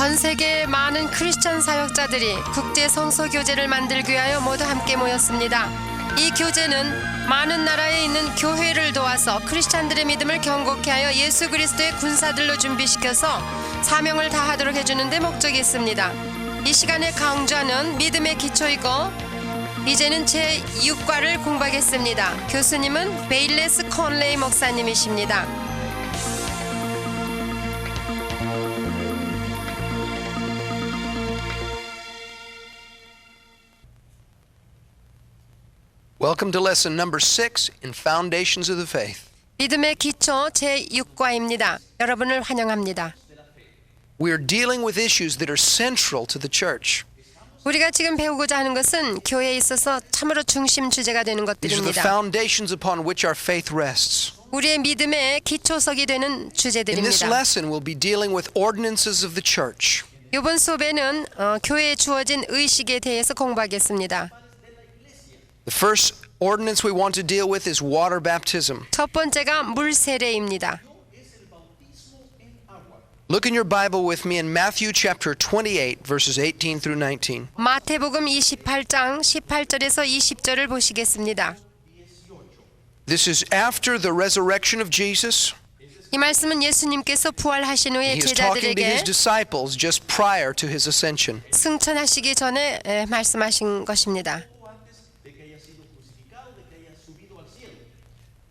전 세계의 많은 크리스천 사역자들이 국제 성소 교제를 만들기 위하여 모두 함께 모였습니다. 이 교제는 많은 나라에 있는 교회를 도와서 크리스천들의 믿음을 경고케 하여 예수 그리스도의 군사들로 준비시켜서 사명을 다하도록 해주는 데 목적이 있습니다. 이 시간에 강좌는 믿음의 기초이고 이제는 제6과를 공부하겠습니다. 교수님은 베일레스 콘레이 목사님이십니다. Welcome to lesson number 6 in Foundations of the Faith. 믿음의 기초 제6과입니다. 여러분을 환영합니다. We are dealing with issues that are central to the church. 우리가 지금 배우고자 하는 것은 교회에 있어서 참으로 중심 주제가 되는 These are the 것들입니다. foundations upon which our faith rests. 우리의 믿음의 기초석이 되는 In this 주제들입니다. lesson, we'll be dealing with ordinances of the church. 이번 수업에는 교회에 주어진 의식에 대해서 공부하겠습니다. The first ordinance we want to deal with is water baptism. 첫 번째가 물 세례입니다. Look in your Bible with me in Matthew chapter 28, verses 18 through 19. 마태복음 28장 18절에서 20절을 보시겠습니다. This is after the resurrection of Jesus. 이 말씀은 예수님께서 부활하신 후에 He is talking to his 제자들에게 disciples just prior to his ascension. 승천하시기 전에 말씀하신 것입니다.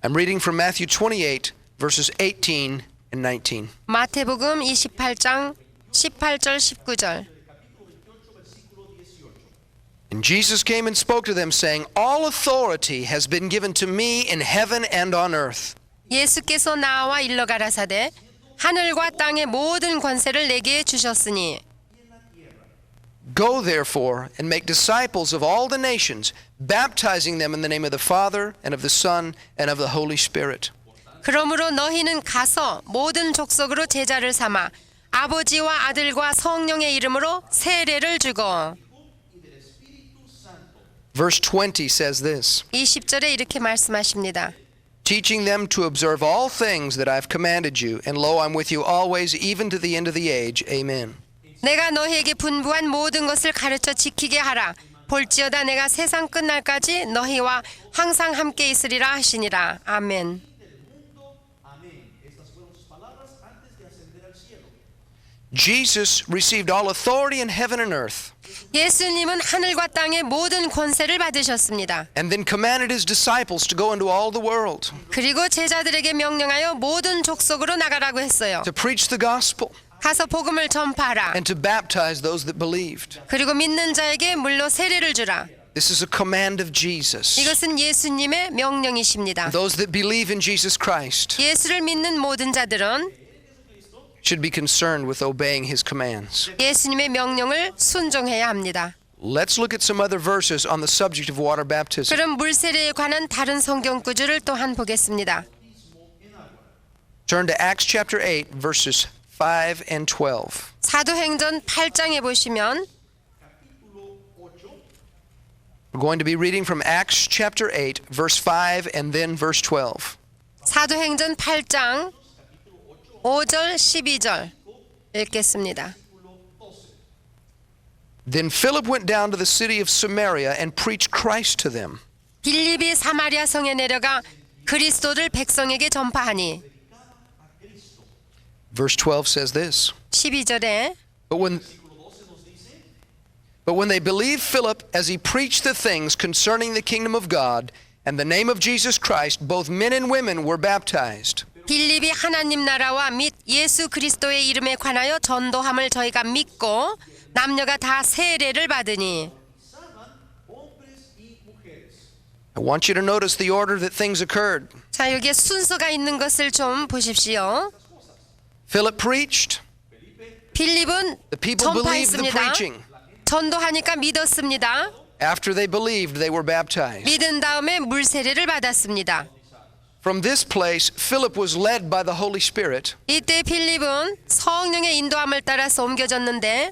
I'm reading from Matthew 28, verses 18 and 19. 마태복음 28장 18절 19절. And Jesus came and spoke to them, saying, All authority has been given to me in heaven and on earth. 예수께서 나와 일러 가라사대 하늘과 땅의 모든 권세를 내게 주셨으니 Go therefore and make disciples of all the nations, baptizing them in the name of the Father and of the Son and of the Holy Spirit. 그러므로 너희는 가서 모든 족속으로 제자를 삼아 아버지와 아들과 성령의 이름으로 세례를 주고. Verse 20 says this, 20절에 이렇게 말씀하십니다. Teaching them to observe all things that I have commanded you, and lo, I'm with you always, even to the end of the age. Amen. 내가 너희에게 분부한 모든 것을 가르쳐 지키게 하라. 볼지어다 내가 세상 끝날까지 너희와 항상 함께 있으리라 하시니라. 아멘. Jesus received all authority in heaven and earth, 예수님은 하늘과 땅의 모든 권세를 받으셨습니다. and then commanded his disciples to go into all the world, 그리고 제자들에게 명령하여 모든 족속으로 나가라고 했어요. to preach the gospel, 가서 복음을 전파하라. and to baptize those that believed. 그리고 믿는 자에게 물로 세례를 주라. This is a command of Jesus. 이것은 예수님의 명령이십니다. Those that believe in Jesus Christ 예수를 믿는 모든 자들은 should be concerned with obeying his commands. 예수님의 명령을 순종해야 합니다. Let's look at some other verses on the subject of water baptism. 그럼 물 세례에 관한 다른 성경 구절을 또한 보겠습니다. Turn to Acts chapter 8, verses 5 and 12. 사도행전 8장에 보시면 We're going to be reading from Acts chapter 8, verse 5 and then verse 12. 사도행전 8장 5절 12절 읽겠습니다. Then Philip went down to the city of Samaria and preached Christ to them. 빌립이 사마리아 성에 내려가 그리스도를 백성에게 전파하니. Verse 12 says this. 12절에 But when they believed Philip as he preached the things concerning the kingdom of God and the name of Jesus Christ, both men and women were baptized. 빌립이 하나님 나라와 및 예수 그리스도의 이름에 관하여 전도함을 저희가 믿고 남녀가 다 세례를 받으니. I want you to notice the order that things occurred. 자, 여기에 순서가 있는 것을 좀 보십시오. Philip preached. 빌립은 The people believed the 전파했습니다. preaching. 전도하니까 믿었습니다. After they believed, they were baptized. 믿은 다음에 물 세례를 받았습니다. From this place, Philip was led by the Holy Spirit 이때 빌립은 성령의 인도함을 따라서 옮겨졌는데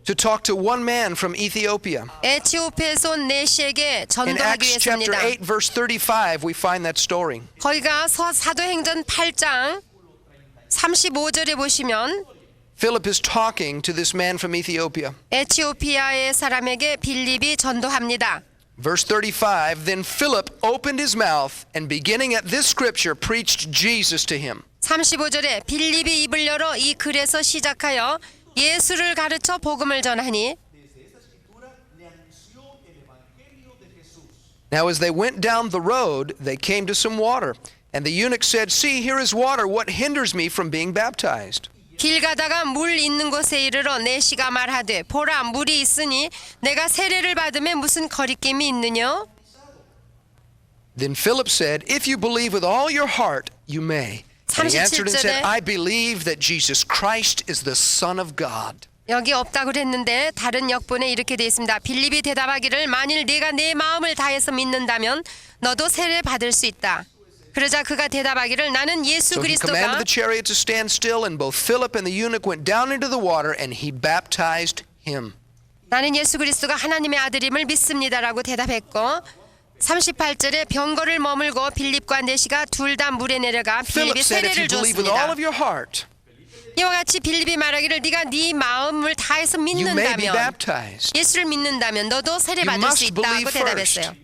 to talk to one man from Ethiopia. 에티오피아에서 온 내시에게 In 전도하기 Acts chapter 위해서입니다. 8, verse 35, we find that story. 거기가 사도행전 8장 35절에 보시면 Philip is talking to this man from Ethiopia. 에티오피아의 사람에게 빌립이 전도합니다. Verse 35, then Philip opened his mouth and beginning at this scripture preached Jesus to him. 35절에 빌립이 입을 열어 이 글에서 시작하여 예수를 가르쳐 복음을 전하니 Now as they went down the road, they came to some water. And the eunuch said, See, here is water. What hinders me from being baptized? 길 가다가 물 있는 곳에 이르러 내시가 말하되 보라 물이 있으니 내가 세례를 받음에 무슨 거리낌이 있느냐? Then Philip said, If you believe with all your heart, you may. And he answered and said, I believe that Jesus Christ is the Son of God. 여기 없다고 그랬는데 다른 역본에 이렇게 되어 있습니다. 빌립이 대답하기를 만일 네가 내 마음을 다해서 믿는다면 너도 세례 받을 수 있다. 그러자 그가 대답하기를 나는 예수 So he commanded 그리스도가 the chariot to stand still, and both Philip and the eunuch went down into the water, and he baptized him. 나는 예수 그리스도가 하나님의 아들임을 믿습니다라고 대답했고 38절에 병거를 머물고 빌립과 내시가 둘 다 물에 내려가 Philip 빌립이 said, If 세례를 you believe with all 줬습니다. of your heart, 이와 같이 빌립이 말하기를 네가 네 마음을 다해서 you may be 믿는다면 baptized. 예수를 믿는다면 너도 세례 You 받을 수 must 있다고 believe 대답했어요.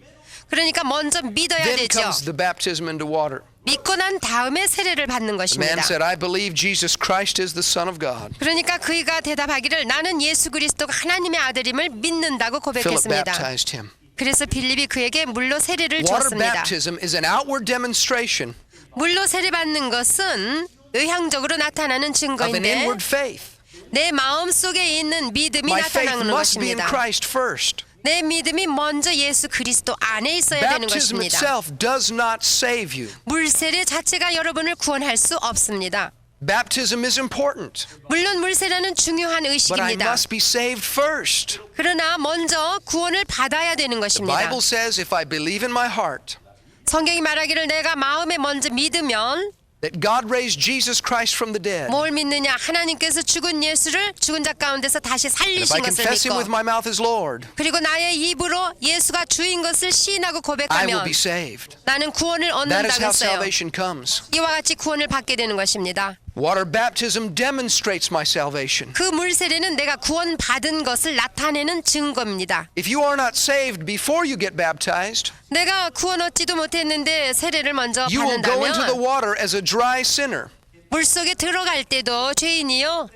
그러니까 먼저 믿어야 Then 되죠. comes the baptism into water. 믿고 난 다음에 세례를 받는 The man 것입니다. said, I believe Jesus Christ is the Son of God. 그러니까 그가 대답하기를 나는 예수 그리스도가 하나님의 아들임을 믿는다고 Philip 고백했습니다. baptized him. 그래서 빌립이 그에게 물로 세례를 Water 주었습니다. baptism is an outward demonstration 물로 세례 받는 것은 의향적으로 나타나는 of an 증거인데 inward faith. 내 마음 속에 있는 믿음이 My faith 나타나는 must be in 것입니다. Christ first. 내 믿음이 먼저 예수 그리스도 안에 있어야 되는 Baptism 것입니다. itself does not save you. 물 세례 자체가 여러분을 구원할 수 없습니다. Baptism is important, 물론 물 세례는 중요한 but I 의식입니다. must be saved first. 그러나 먼저 구원을 받아야 되는 The 것입니다. Bible says, if I believe in my heart 성경이 말하기를 내가 마음에 먼저 믿으면 that God raised Jesus Christ from the dead, 뭘 믿느냐? 하나님께서 죽은 예수를 죽은 자 가운데서 다시 if I 살리신 것을 confess Him with 믿고 my mouth as Lord, 그리고 나의 입으로 예수가 주인 것을 시인하고 I will 고백하면 be saved. 나는 구원을 That is 얻는다고 how 했어요. salvation comes. 이와 같이 구원을 받게 되는 것입니다. Water baptism demonstrates my salvation. 그 물 세례는 내가 구원 받은 것을 나타내는 증거입니다. If you are not saved before you get baptized, 내가 구원 얻지도 못했는데 세례를 먼저 you will go into the 받는다면 water as a dry sinner. 물 속에 들어갈 때도 죄인이요.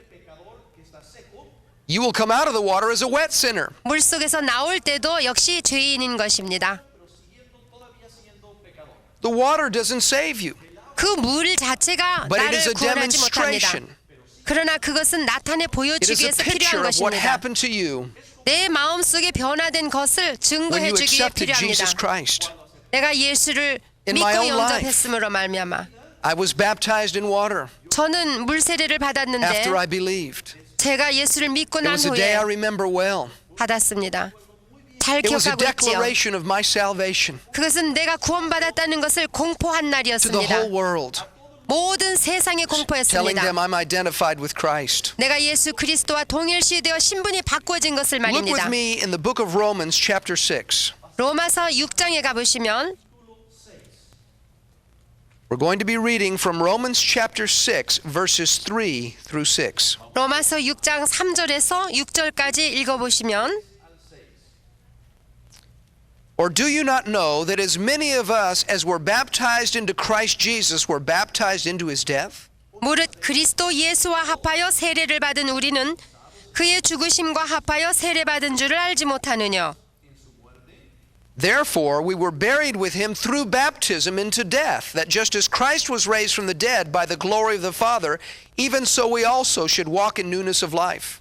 You will come out of the water as a wet sinner. 물 속에서 나올 때도 역시 죄인인 것입니다. The water doesn't save you, 그 물 자체가 but it is 나를 a 구원하지 못합니다. demonstration. 그러나 그것은 나타내 It 보여주기 is a 위해서 picture 필요한 of what 것입니다. happened to you 내 마음속에 변화된 것을 when 증거해 you 주기 위해 accepted Jesus 필요합니다. Christ. 내가 예수를 In my 믿고 own life. 영접했음으로 말미암아 I was baptized in water 저는 물 세례를 받았는데 after I believed. 제가 예수를 믿고 It 난 was a day I 후에 remember well. 받았습니다. 잘 It was a 기억하고 있지요. declaration of my salvation 그것은 내가 구원받았다는 것을 공포한 to the 날이었습니다. whole world, 모든 세상에 telling 공포했습니다. them I'm identified with Christ. 내가 예수 그리스도와 동일시되어 신분이 바꿔진 것을 Look with 말입니다. me in the book of Romans chapter 6. 로마서 6장에 가보시면 We're going to be reading from Romans chapter 6 verses 3 through 6. 로마서 6장 3절에서 6절까지 읽어보시면 Or do you not know that as many of us as were baptized into Christ Jesus were baptized into his death? 무릇 그리스도 예수와 합하여 세례를 받은 우리는 그의 죽으심과 합하여 세례받은 줄을 알지 못하느냐. Therefore we were buried with him through baptism into death, that just as Christ was raised from the dead by the glory of the Father, even so we also should walk in newness of life.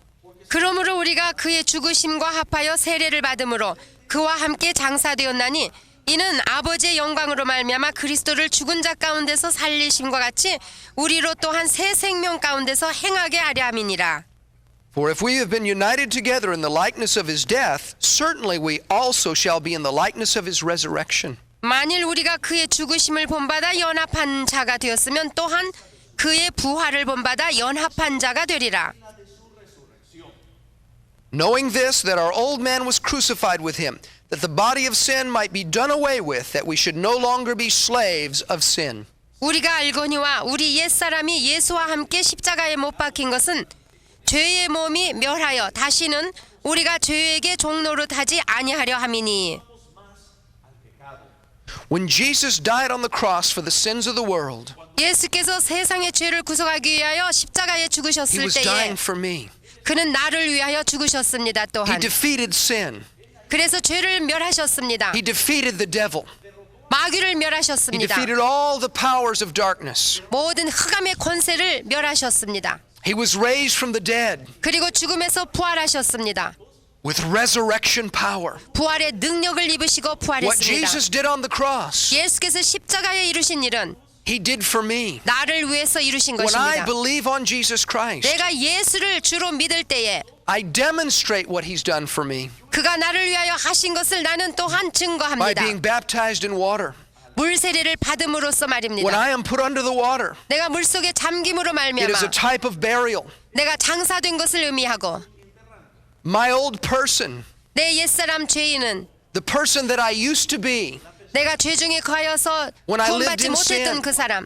그러므로 우리가 그의 죽으심과 합하여 세례를 받음으로 그와 함께 장사되었나니 이는 아버지의 영광으로 말미암아 그리스도를 죽은 자 가운데서 살리심과 같이 우리로 또한 새 생명 가운데서 행하게 하려 함이니라. For if we have been united together in the likeness of his death, certainly we also shall be in the likeness of his resurrection. 만일 우리가 그의 죽으심을 본받아 연합한 자가 되었으면 또한 그의 부활을 본받아 연합한 자가 되리라. Knowing this, that our old man was crucified with him, that the body of sin might be done away with, that we should no longer be slaves of sin. 우리가 알거니와 우리 옛사람이 예수와 함께 십자가에 못 박힌 것은 죄의 몸이 멸하여 다시는 우리가 죄에게 종노릇하지 아니하려 함이니. When Jesus died on the cross for the sins of the world, 예수께서 세상의 죄를 구속하기 위하여 십자가에 He 죽으셨을 was 때에 dying for me. 그는 나를 위하여 죽으셨습니다. He 또한 defeated sin. 그래서 죄를 멸하셨습니다. He defeated the devil. 마귀를 He 멸하셨습니다. defeated all the powers of darkness. 모든 흑암의 권세를 멸하셨습니다. He was raised from the dead 그리고 죽음에서 부활하셨습니다. with resurrection power. 부활의 능력을 입으시고 What 부활했습니다. Jesus did on the cross, 예수께서 십자가에 이루신 일은 He did for me. 나를 위해서 이루신 When I 것입니다. believe on Jesus Christ, 내가 예수를 주로 믿을 때에 I demonstrate what He's done for me 그가 나를 위하여 하신 것을 나는 또한 by 증거합니다. being baptized in water. 물 세례를 받음으로써 When 말입니다. I am put under the water, 내가 물속에 잠김으로 it 말미암아 is a type of burial. 내가 장사된 것을 의미하고 My old person, 내 옛사람 죄인은 the person that I used to be, 내가 죄 중에 거하여서 When I lived 구원받지 in 못했던 sin, 그 사람,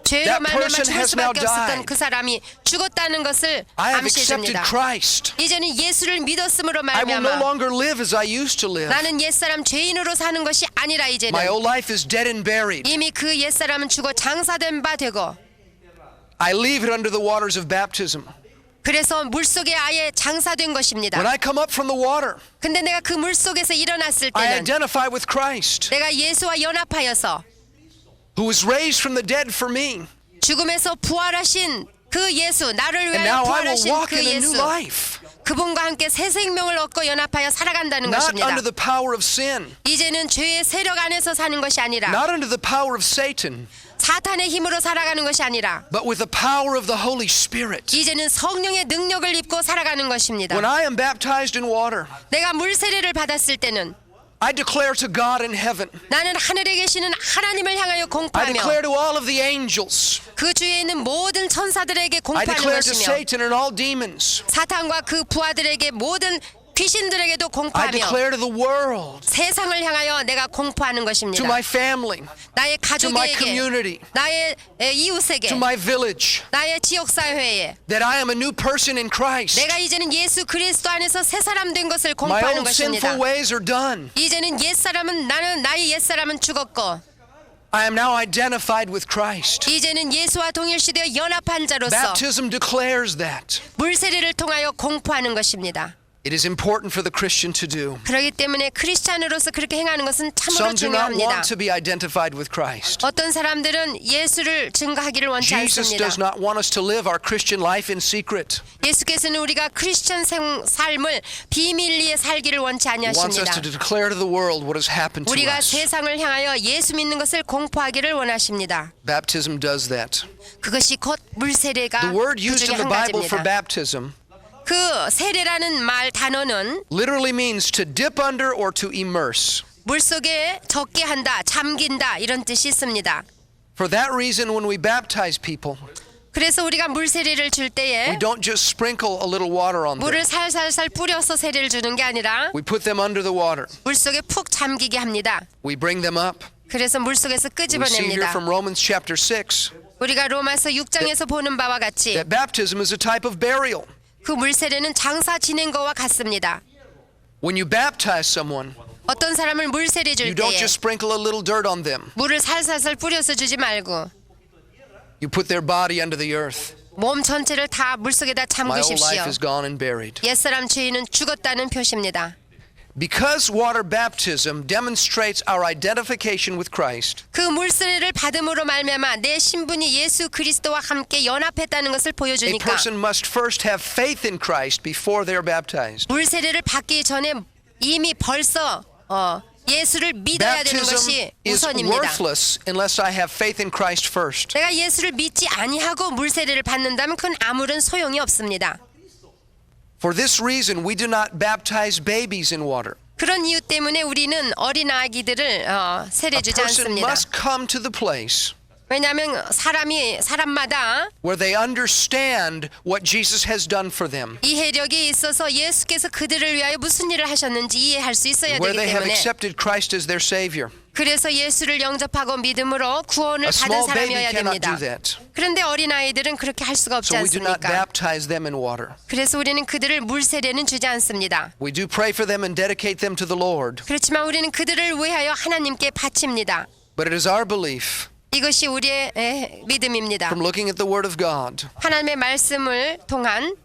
죄로 that 말미암아 person 죽을 has now 수밖에 없었던 died. 그 사람이 죽었다는 것을 I have accepted 암시해줍니다. Christ. 이제는 예수를 믿었음으로 I will no 말미암아 longer live as I used to live. 나는 옛사람 죄인으로 사는 것이 아니라 이제는 My old life is dead and buried. 이미 그 옛사람은 죽어 장사된 바 되고 I leave it under the waters of baptism. 그래서 물속에 아예 장사된 것입니다. When I come up from the water, 근데 내가 그 물속에서 일어났을 I 때는 identify with Christ, 내가 예수와 연합하여서 who was raised from the dead for me. 죽음에서 부활하신 그 예수, 나를 And 위하여 now I will 부활하신 walk 그 in a new 예수, life, 그분과 함께 새 생명을 얻고 연합하여 살아간다는 not 것입니다. under the power of sin, 이제는 죄의 세력 안에서 사는 것이 아니라 not under the power of Satan, 사탄의 힘으로 살아가는 것이 아니라 but with the power of the Holy Spirit. 이제는 성령의 능력을 입고 살아가는 것입니다. When I am baptized in water, 내가 물 세례를 받았을 때는 I declare to God in heaven, 나는 하늘에 계시는 하나님을 향하여 I 공포하며 declare to all of the angels, 그 주위에 있는 모든 천사들에게 I 공포하는 declare to 것이며 Satan and all demons, 사탄과 그 부하들에게 모든 귀신들에게도 I 공포하며 declare to the world, 세상을 향하여 내가 공포하는 것입니다. to my family, 나의 to my 가족에게, community, 나의 이웃에게, to my village, 나의 지역사회에 that I am a new person in Christ. 내가 이제는 예수 그리스도 안에서 새 사람 된 것을 My 공포하는 old 것입니다. sinful ways are done. 이제는 나의 옛사람은 죽었고 I am now identified with Christ. 이제는 예수와 동일시되어 연합한 자로서 Baptism declares that. 물세례를 통하여 공포하는 것입니다. It is important for the Christian to do. 그렇기 때문에 크리스찬으로서 그렇게 행하는 것은 참으로 Some do not 중요합니다. want to be identified with Christ. 어떤 사람들은 예수를 증거하기를 원치 Jesus 않습니다. does not want us to live our Christian life in secret. 예수께서는 우리가 크리스찬 삶을 비밀리에 살기를 원치 He wants us 아니하십니다. to declare to the world what has happened to 우리가 us. 세상을 향하여 예수 믿는 것을 공포하기를 원하십니다. Baptism does that. 그것이 곧 물세례가 The word 그 used 중에 in the 한 Bible for 가지입니다. baptism 그 세례라는 말 단어는 literally means to dip under or to immerse. 물속에 적게 한다, 잠긴다 이런 뜻이 있습니다. For that reason, when we baptize people, 그래서 우리가 물 세례를 줄 we 때에 don't just sprinkle a little water on them. 물을 살살살 뿌려서 세례를 주는 게 아니라 We put them under the water. 물속에 푹 잠기게 합니다. We bring them up. 그래서 물속에서 We see here 끄집어냅니다. from Romans chapter 6 우리가 로마서 6장에서 보는 바와 같이 that baptism is a type of burial. 그 물세례는 장사 지낸 거와 같습니다. When you baptize someone, 어떤 사람을 물세례 줄 you don't 때에 just sprinkle a little dirt on them. 물을 살살살 뿌려서 주지 말고 You put their body under the earth. 몸 전체를 다 물속에다 My old 잠그십시오. life is gone and buried. 옛사람 죄인은 죽었다는 표시입니다. Because water baptism demonstrates our identification with Christ, 그 물세례를 받음으로 말미암아 내 신분이 예수 그리스도와 함께 연합했다는 것을 a 보여주니까 person must first have faith in Christ before they are baptized. 물세례를 받기 전에 이미 벌써 예수를 믿어야 되는 Baptism 것이 is 우선입니다. worthless unless I have faith in Christ first. 내가 예수를 믿지 아니하고 물세례를 받는다면 그건 아무런 소용이 없습니다. For this reason, we do not baptize babies in water. 그런 이유 때문에 우리는 어린 아기들을 세례 A 주지 person 않습니다. must come to the place 왜냐하면 사람마다 where they understand what Jesus has done for them, 이해력이 있어서 예수께서 그들을 위하여 무슨 일을 하셨는지 이해할 수 있어야 where 되기 they have 때문에 accepted Christ as their Savior. 그래서 예수를 영접하고 믿음으로 구원을 A 받은 small baby 사람이어야 cannot 됩니다. do that. 그런데 어린아이들은 그렇게 할 수가 없지 So we do not 않습니까? baptize them in water. 그래서 우리는 그들을 물 세례는 주지 않습니다. We do pray for them and dedicate them to the Lord. 그렇지만 우리는 그들을 위하여 하나님께 바칩니다. But it is our belief 이것이 우리의 믿음입니다. from looking at the Word of God 하나님의 말씀을 통한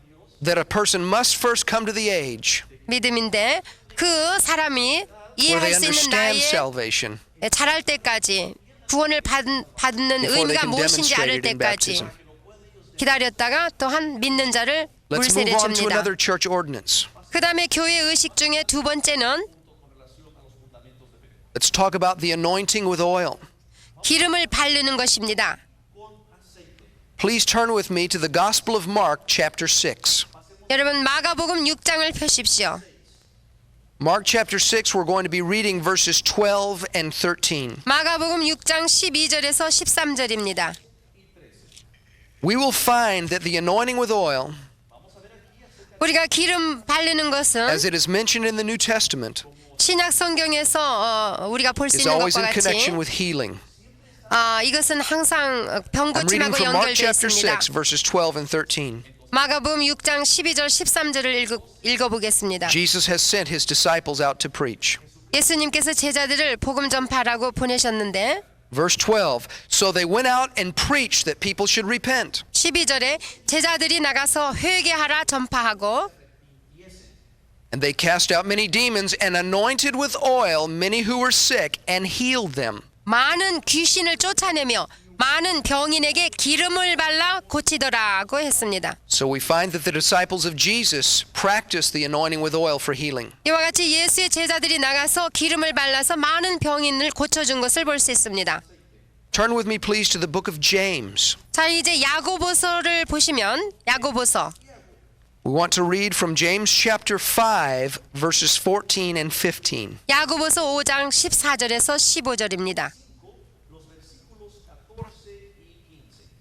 that a person must first come to the age 믿음인데 그 사람이 where they 이해할 수 있는 understand 나이에 salvation 자랄 때까지 구원을 받는 before they 의미가 can 무엇인지 demonstrate 알을 it in 때까지 baptism. 기다렸다가 또한 믿는 자를 물 Let's 세례 move on to 줍니다. another church ordinance. 그 다음에 교회 의식 중에 두 번째는 Let's talk about the anointing with oil. 기름을 바르는 것입니다. Please turn with me to the Gospel of Mark, chapter 6. 여러분 마가복음 6장을 펴십시오. Mark chapter 6, we're going to be reading verses 12 and 13. 마가복음 6장 12절에서 13절입니다. We will find that the anointing with oil, 우리가 기름 바르는 것은 as it is mentioned in the New Testament, 신약 성경에서 우리가 볼 수 is 있는 always in 것과 connection 같이 with healing. 이것은 항상 병 I'm reading 고침하고 from Mark 연결되어 chapter 있습니다. 6, verses 12 and 13. 마가복음 6장 12절 13절을 읽어보겠습니다. Jesus has sent his disciples out to preach. 예수님께서 제자들을 복음 전파라고 보내셨는데 Verse 12, so they went out and preached that people should repent. 12절에 제자들이 나가서 회개하라 전파하고 And they cast out many demons and anointed with oil many who were sick and healed them. 많은 귀신을 쫓아내며 많은 병인에게 기름을 발라 고치더라고 했습니다. So we find that the disciples of Jesus practiced the anointing with oil for healing. 이와 같이 예수의 제자들이 나가서 기름을 발라서 많은 병인을 고쳐준 것을 볼 수 있습니다. Turn with me please to the book of James. 자, 이제 야고보서를 보시면 야고보서 We want to read from James chapter 5 verses 14 and 15. 야고보서 5장 14절에서 15절입니다.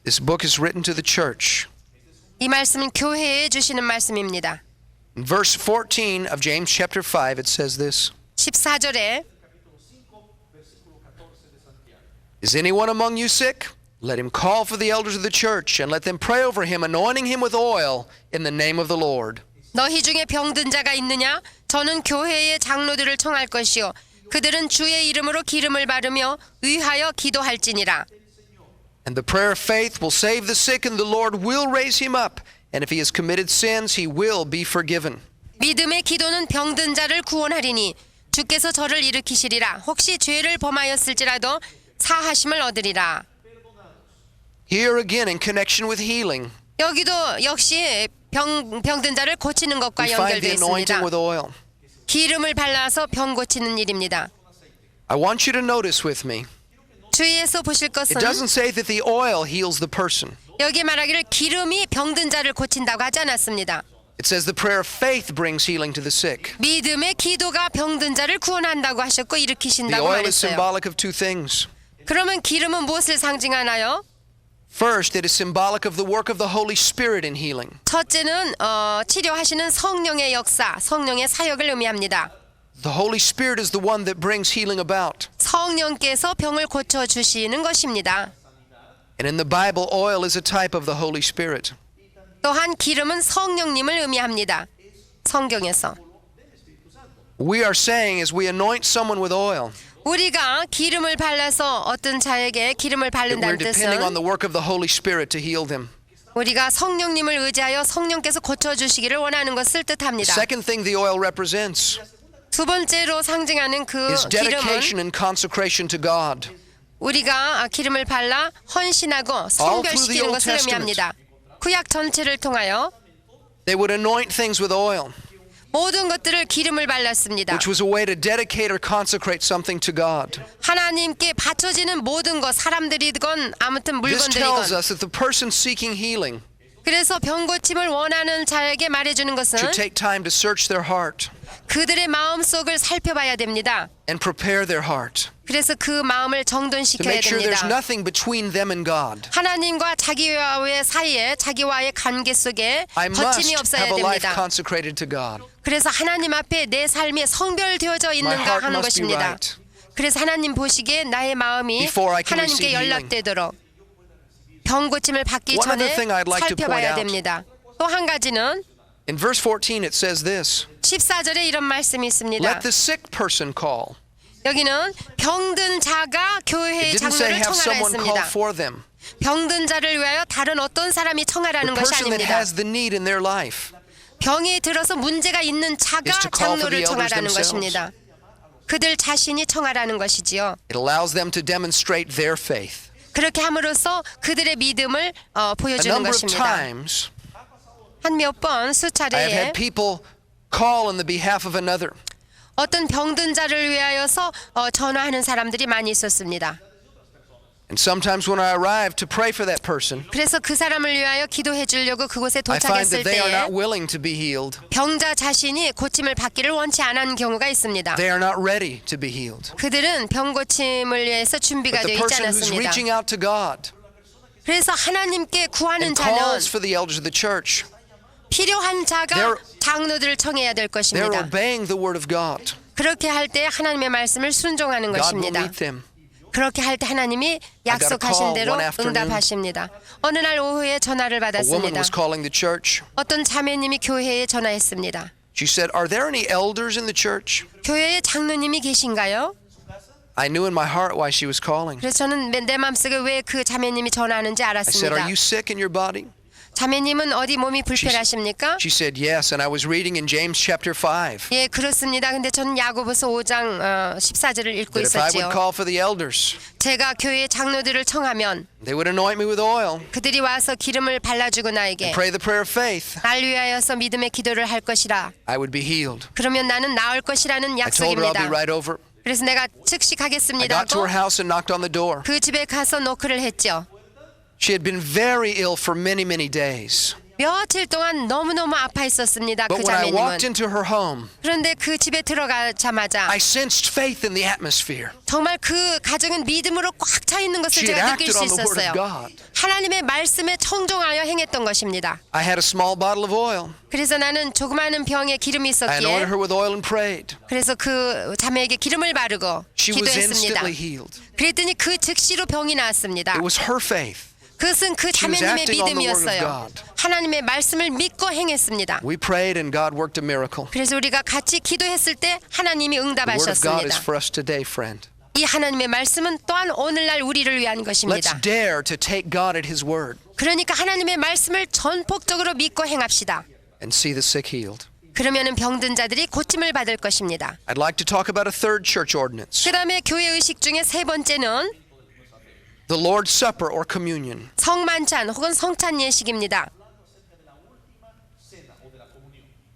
This book is written to the church. 이 말씀은 교회에 주시는 말씀입니다. In verse 14 of James chapter 5 it says this. 14절에 Is anyone among you sick? Let him call for the elders of the church and let them pray over him, anointing him with oil in the name of the Lord. 너희 중에 병든 자가 있느냐? 저는 교회의 장로들을 청할 것이요 그들은 주의 이름으로 기름을 바르며 의하여 기도할지니라. And the prayer of faith will save the sick, and the Lord will raise him up. And if he has committed sins, he will be forgiven. 믿음의 기도는 병든 자를 구원하리니 주께서 저를 일으키시리라. 혹시 죄를 범하였을지라도 사하심을 얻으리라. Here again, in connection with healing, 여기도 역시 병든 자를 고치는 것과 we find the 연결되어 anointing 있습니다. with oil. 기름을 발라서 병 고치는 일입니다. I want you to notice with me, 주의해서 보실 it 것은 doesn't say that the oil heals the person. 여기 말하기를 기름이 병든 자를 고친다고 하지 않았습니다. It says the prayer of faith brings healing to the sick. 믿음의 기도가 병든 자를 구원한다고 하셨고 The 일으키신다고 oil is 말했어요. symbolic of two things. 그러면 기름은 무엇을 상징하나요? First, it is symbolic of the work of the Holy Spirit in healing. 첫째는 치료하시는 성령의 역사, 성령의 사역을 의미합니다. The Holy Spirit is the one that brings healing about. 성령께서 병을 고쳐주시는 것입니다. And in the Bible, oil is a type of the Holy Spirit. 또한 기름은 성령님을 의미합니다. 성경에서. We are saying as we anoint someone with oil, 우리가 기름을 발라서 어떤 자에게 기름을 that we're 바른다는 depending on 뜻은 the work of the Holy Spirit to heal them. 우리가 성령님을 의지하여 성령께서 고쳐주시기를 원하는 것을 The 뜻합니다. second thing the oil represents 두 번째로 상징하는 그 is 기름은 dedication and consecration to God. 우리가 기름을 발라 헌신하고 성별시키는 Old 것을 Testament. 의미합니다. 구약 전체를 통하여 They would anoint things with oil, 모든 것들을 기름을 발랐습니다. which was a way to dedicate or consecrate something to God. 하나님께 바쳐지는 모든 것, 사람들이건 아무튼 This tells 물건들이건 us that the person seeking healing 그래서 병 고침을 원하는 자에게 말해주는 to 것은 take time to search their heart 그들의 마음속을 살펴봐야 됩니다. and prepare their heart. 그래서 그 마음을 To 정돈시켜야 make sure there's 됩니다. nothing between them and God. 하나님과 자기와의 사이에 자기와의 관계 속에 I must 거침이 없어야 have a life 됩니다. consecrated to God. 그래서 하나님 앞에 내 삶이 성별되어져 My 있는가 heart 하는 must be 것입니다. right. 그래서 하나님 보시기에 나의 마음이 Before I can 하나님께 receive healing. 연락되도록 병 고침을 받기 One other 전에 thing I'd like to point 살펴봐야 out. 됩니다. 또 한 가지는 In verse 14 it says this, 14절에 이런 말씀이 있습니다. let the sick person call. 여기는 병든 자가 교회의 It didn't say 장로를 have 청하라 someone call 했습니다. for them. 병든 자를 위하여 다른 어떤 사람이 The 청하라는 것이 person that 아닙니다. has the need in their life. 병이 들어서 문제가 있는 자가 is to call for the 장로를 elders 청하라는 themselves. 것입니다. 그들 자신이 청하라는 것이지요. It allows them to demonstrate their faith. 그렇게 함으로써 그들의 믿음을 A 보여주는 number of 것입니다. times 한 몇 번 I have 수차례에 had people call on the behalf of another. 어떤 병든 자를 위하여서 전화하는 사람들이 많이 있었습니다. And sometimes when I arrive to pray for that person, 그래서 그 사람을 위하여 기도해 주려고 그곳에 I find 도착했을 that they are 때에 not willing to be healed. 병자 자신이 고침을 받기를 원치 않은 경우가 있습니다. They are not ready to be healed. 그들은 병 고침을 위해서 준비가 But 되어 the 있지 person who's 않았습니다. reaching out to God 그래서 하나님께 구하는 and 자는 calls for the elders of the church, 필요한 자가 They're- 장로들을 청해야 될 they're 것입니다. obeying the word of God. 그렇게 할 때 하나님의 말씀을 순종하는 God will 것입니다. meet them. 그렇게 할 때 하나님이 got a 약속하신 call 대로 one afternoon. 응답하십니다. 어느 날 오후에 전화를 A woman 받았습니다. was calling the church. 어떤 자매님이 교회에 전화했습니다. She said, "Are there any elders in the church?" 교회에 장로님이 계신가요? I knew in my heart why she was calling. 그래서 저는 내 마음속에 왜 그 자매님이 전화하는지 I said, "Are 알았습니다. you sick in your body?" 자매님은 어디 몸이 불편하십니까? She said, "Yes." And I was reading in James chapter 5 예, 그렇습니다. 근데 저는 야고보서 5장 14절을 읽고 that if I would 있었지요. call for the elders, 제가 교회 장로들을 청하면 they would anoint me with oil 그들이 와서 기름을 발라주고 나에게 and pray the prayer of faith. 날 위하여서 믿음의 기도를 할 것이라. I would be healed. 그러면 나는 나을 것이라는 I told her I'll be 약속입니다. right over. 그래서 내가 즉시 I 가겠습니다 got to 하고 her house and knocked on the door. 그 집에 가서 노크를 했죠. She had been very ill for many, many days. 며칠 동안 너무너무 아파 있었습니다. 그 But when I walked 자매님은. into her home, 그런데 그 집에 들어가자마자 I sensed faith in the atmosphere. 정말 그 가정은 믿음으로 꽉 차 있는 것을 She had 제가 느낄 acted 수 on the word 있었어요. of God. 하나님의 말씀에 청종하여 행했던 것입니다. I had a small bottle of oil. 그래서 나는 조그마한 병에 기름이 I anointed 있었기에 her with oil and prayed. 그래서 그 자매에게 기름을 바르고 She was 기도했습니다. instantly healed. 그랬더니 그 즉시로 병이 나았습니다. It was her faith. 그것은 그 She was 자매님의 acting on the word of 믿음이었어요. God. 하나님의 말씀을 믿고 행했습니다. We prayed and God worked a miracle. 그래서 우리가 같이 기도했을 때 하나님이 The word of God is 응답하셨습니다. for us today, friend. 이 하나님의 말씀은 또한 오늘날 우리를 위한 Let's 것입니다. dare to take God at His word 그러니까 하나님의 말씀을 전폭적으로 믿고 행합시다. and see the sick healed. 그러면은 병든 자들이 고침을 받을 것입니다. I'd like to talk about a third church ordinance, 그다음에 교회 의식 중에 세 번째는 the Lord's Supper or communion. 성만찬 혹은 성찬 예식입니다.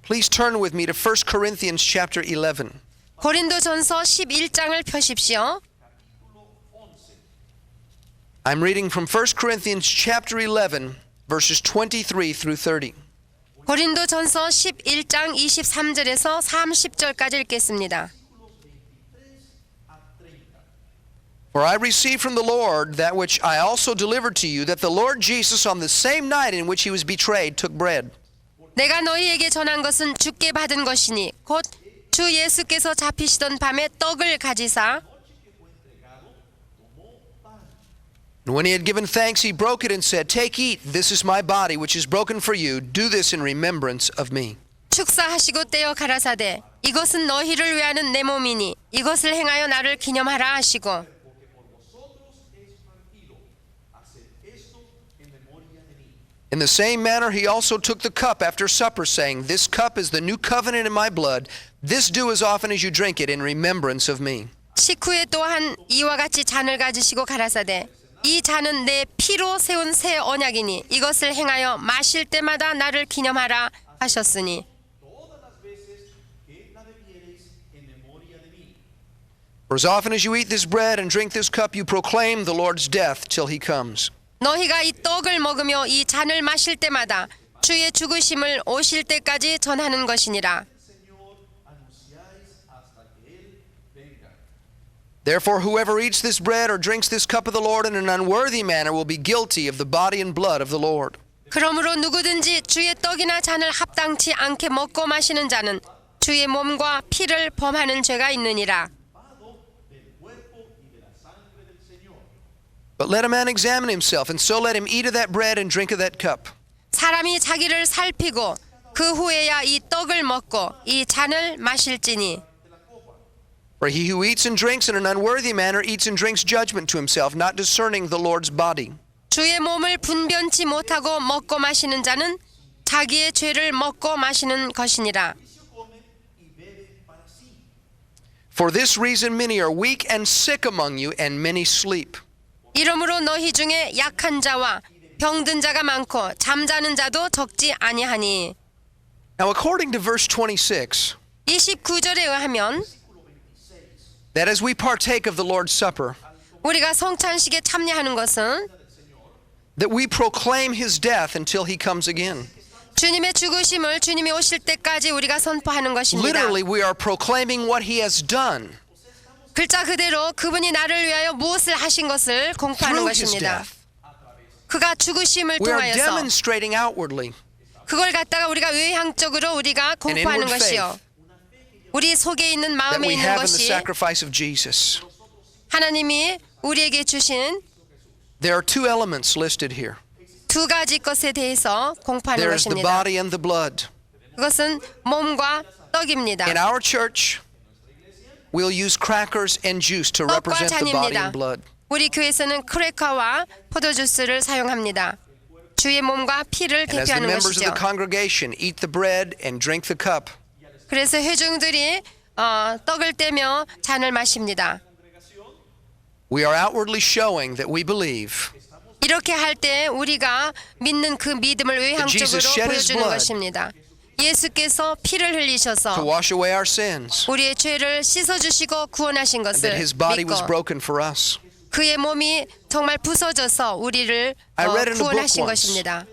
Please turn with me to 1 Corinthians chapter 11. 고린도전서 11장을 펴십시오. I'm reading from 1 Corinthians chapter 11, verses 23 through 30. 고린도전서 11장 23절에서 30절까지 읽겠습니다. For I received from the Lord that which I also delivered to you, that the Lord Jesus on the same night in which he was betrayed took bread. 내가 너희에게 전한 것은 주께 받은 것이니 곧 주 예수께서 잡히시던 밤에 떡을 가지사 And when he had given thanks, he broke it and said, "Take, eat, this is my body, which is broken for you. Do this in remembrance of me." 축사하시고 떼어 가라사대 이것은 너희를 위하는 내 몸이니 이것을 행하여 나를 기념하라 하시고 In the same manner, he also took the cup after supper, saying, "This cup is the new covenant in my blood. This do as often as you drink it in remembrance of me." 식후에 또한 이와 같이 잔을 가지시고 가라사대 이 잔은 내 피로 세운 새 언약이니 이것을 행하여 마실 때마다 나를 기념하라 하셨으니 For as often as you eat this bread and drink this cup, you proclaim the Lord's death till he comes. 너희가 이 떡을 먹으며 이 잔을 마실 때마다 주의 죽으심을 오실 때까지 전하는 것이니라. Therefore, whoever eats this bread or drinks this cup of the Lord in an unworthy manner will be guilty of the body and blood of the Lord. 그러므로 누구든지 주의 떡이나 잔을 합당치 않게 먹고 마시는 자는 주의 몸과 피를 범하는 죄가 있느니라. But let a man examine himself, and so let him eat of that bread and drink of that cup. 사람이 자기를 살피고 그 후에야 이 떡을 먹고 이 잔을 마실지니. For he who eats and drinks in an unworthy manner eats and drinks judgment to himself, not discerning the Lord's body. 주의 몸을 분변치 못하고 먹고 마시는 자는 자기의 죄를 먹고 마시는 것이니라. For this reason many are weak and sick among you, and many sleep. 이러므로 너희 중에 약한 자와 병든 자가 많고 잠자는 자도 적지 아니하니. Now, according to verse 26, 29절에 의하면 that as we partake of the Lord's Supper, 우리가 성찬식에 참여하는 것은 that we proclaim his death until he comes again. 주님의 죽으심을 주님이 오실 때까지 우리가 선포하는 것입니다. Literally, we are proclaiming what he has done 글자 그대로 그분이 나를 위하여 무엇을 하신 것을 공포하는 through his 것입니다. death. 그가 죽으심을 We are 통하여서 demonstrating outwardly 그걸 갖다가 우리가 외향적으로 우리가 공포하는 inward 것이요. 우리 속에 있는 that 마음에 we 있는 have in the 것이 sacrifice of Jesus. 하나님이 우리에게 주신 There are two elements listed here. 두 가지 것에 대해서 공포하는 There is the 것입니다. body and the blood. 그것은 몸과 떡입니다. In our church, we'll use crackers and juice to 떡과 represent the body 잔입니다. and blood. 우리 교회에서는 크래커와 포도주스를 사용합니다. 주의 몸과 피를 And as the 대표하는 members of 것이죠. the congregation eat the bread and drink the cup, 그래서 회중들이 떡을 떼며 잔을 마십니다. we are outwardly showing that we believe 이렇게 할 때 우리가 믿는 그 믿음을 외향적으로 Jesus shed his 보여주는 blood 것입니다. 예수께서 피를 to 흘리셔서 wash away our sins, 우리의 죄를 씻어주시고 구원하신 and that 것을 his body was 믿고 broken for us. 그의 몸이 정말 부서져서 우리를 I read in a book 구원하신 once, 것입니다.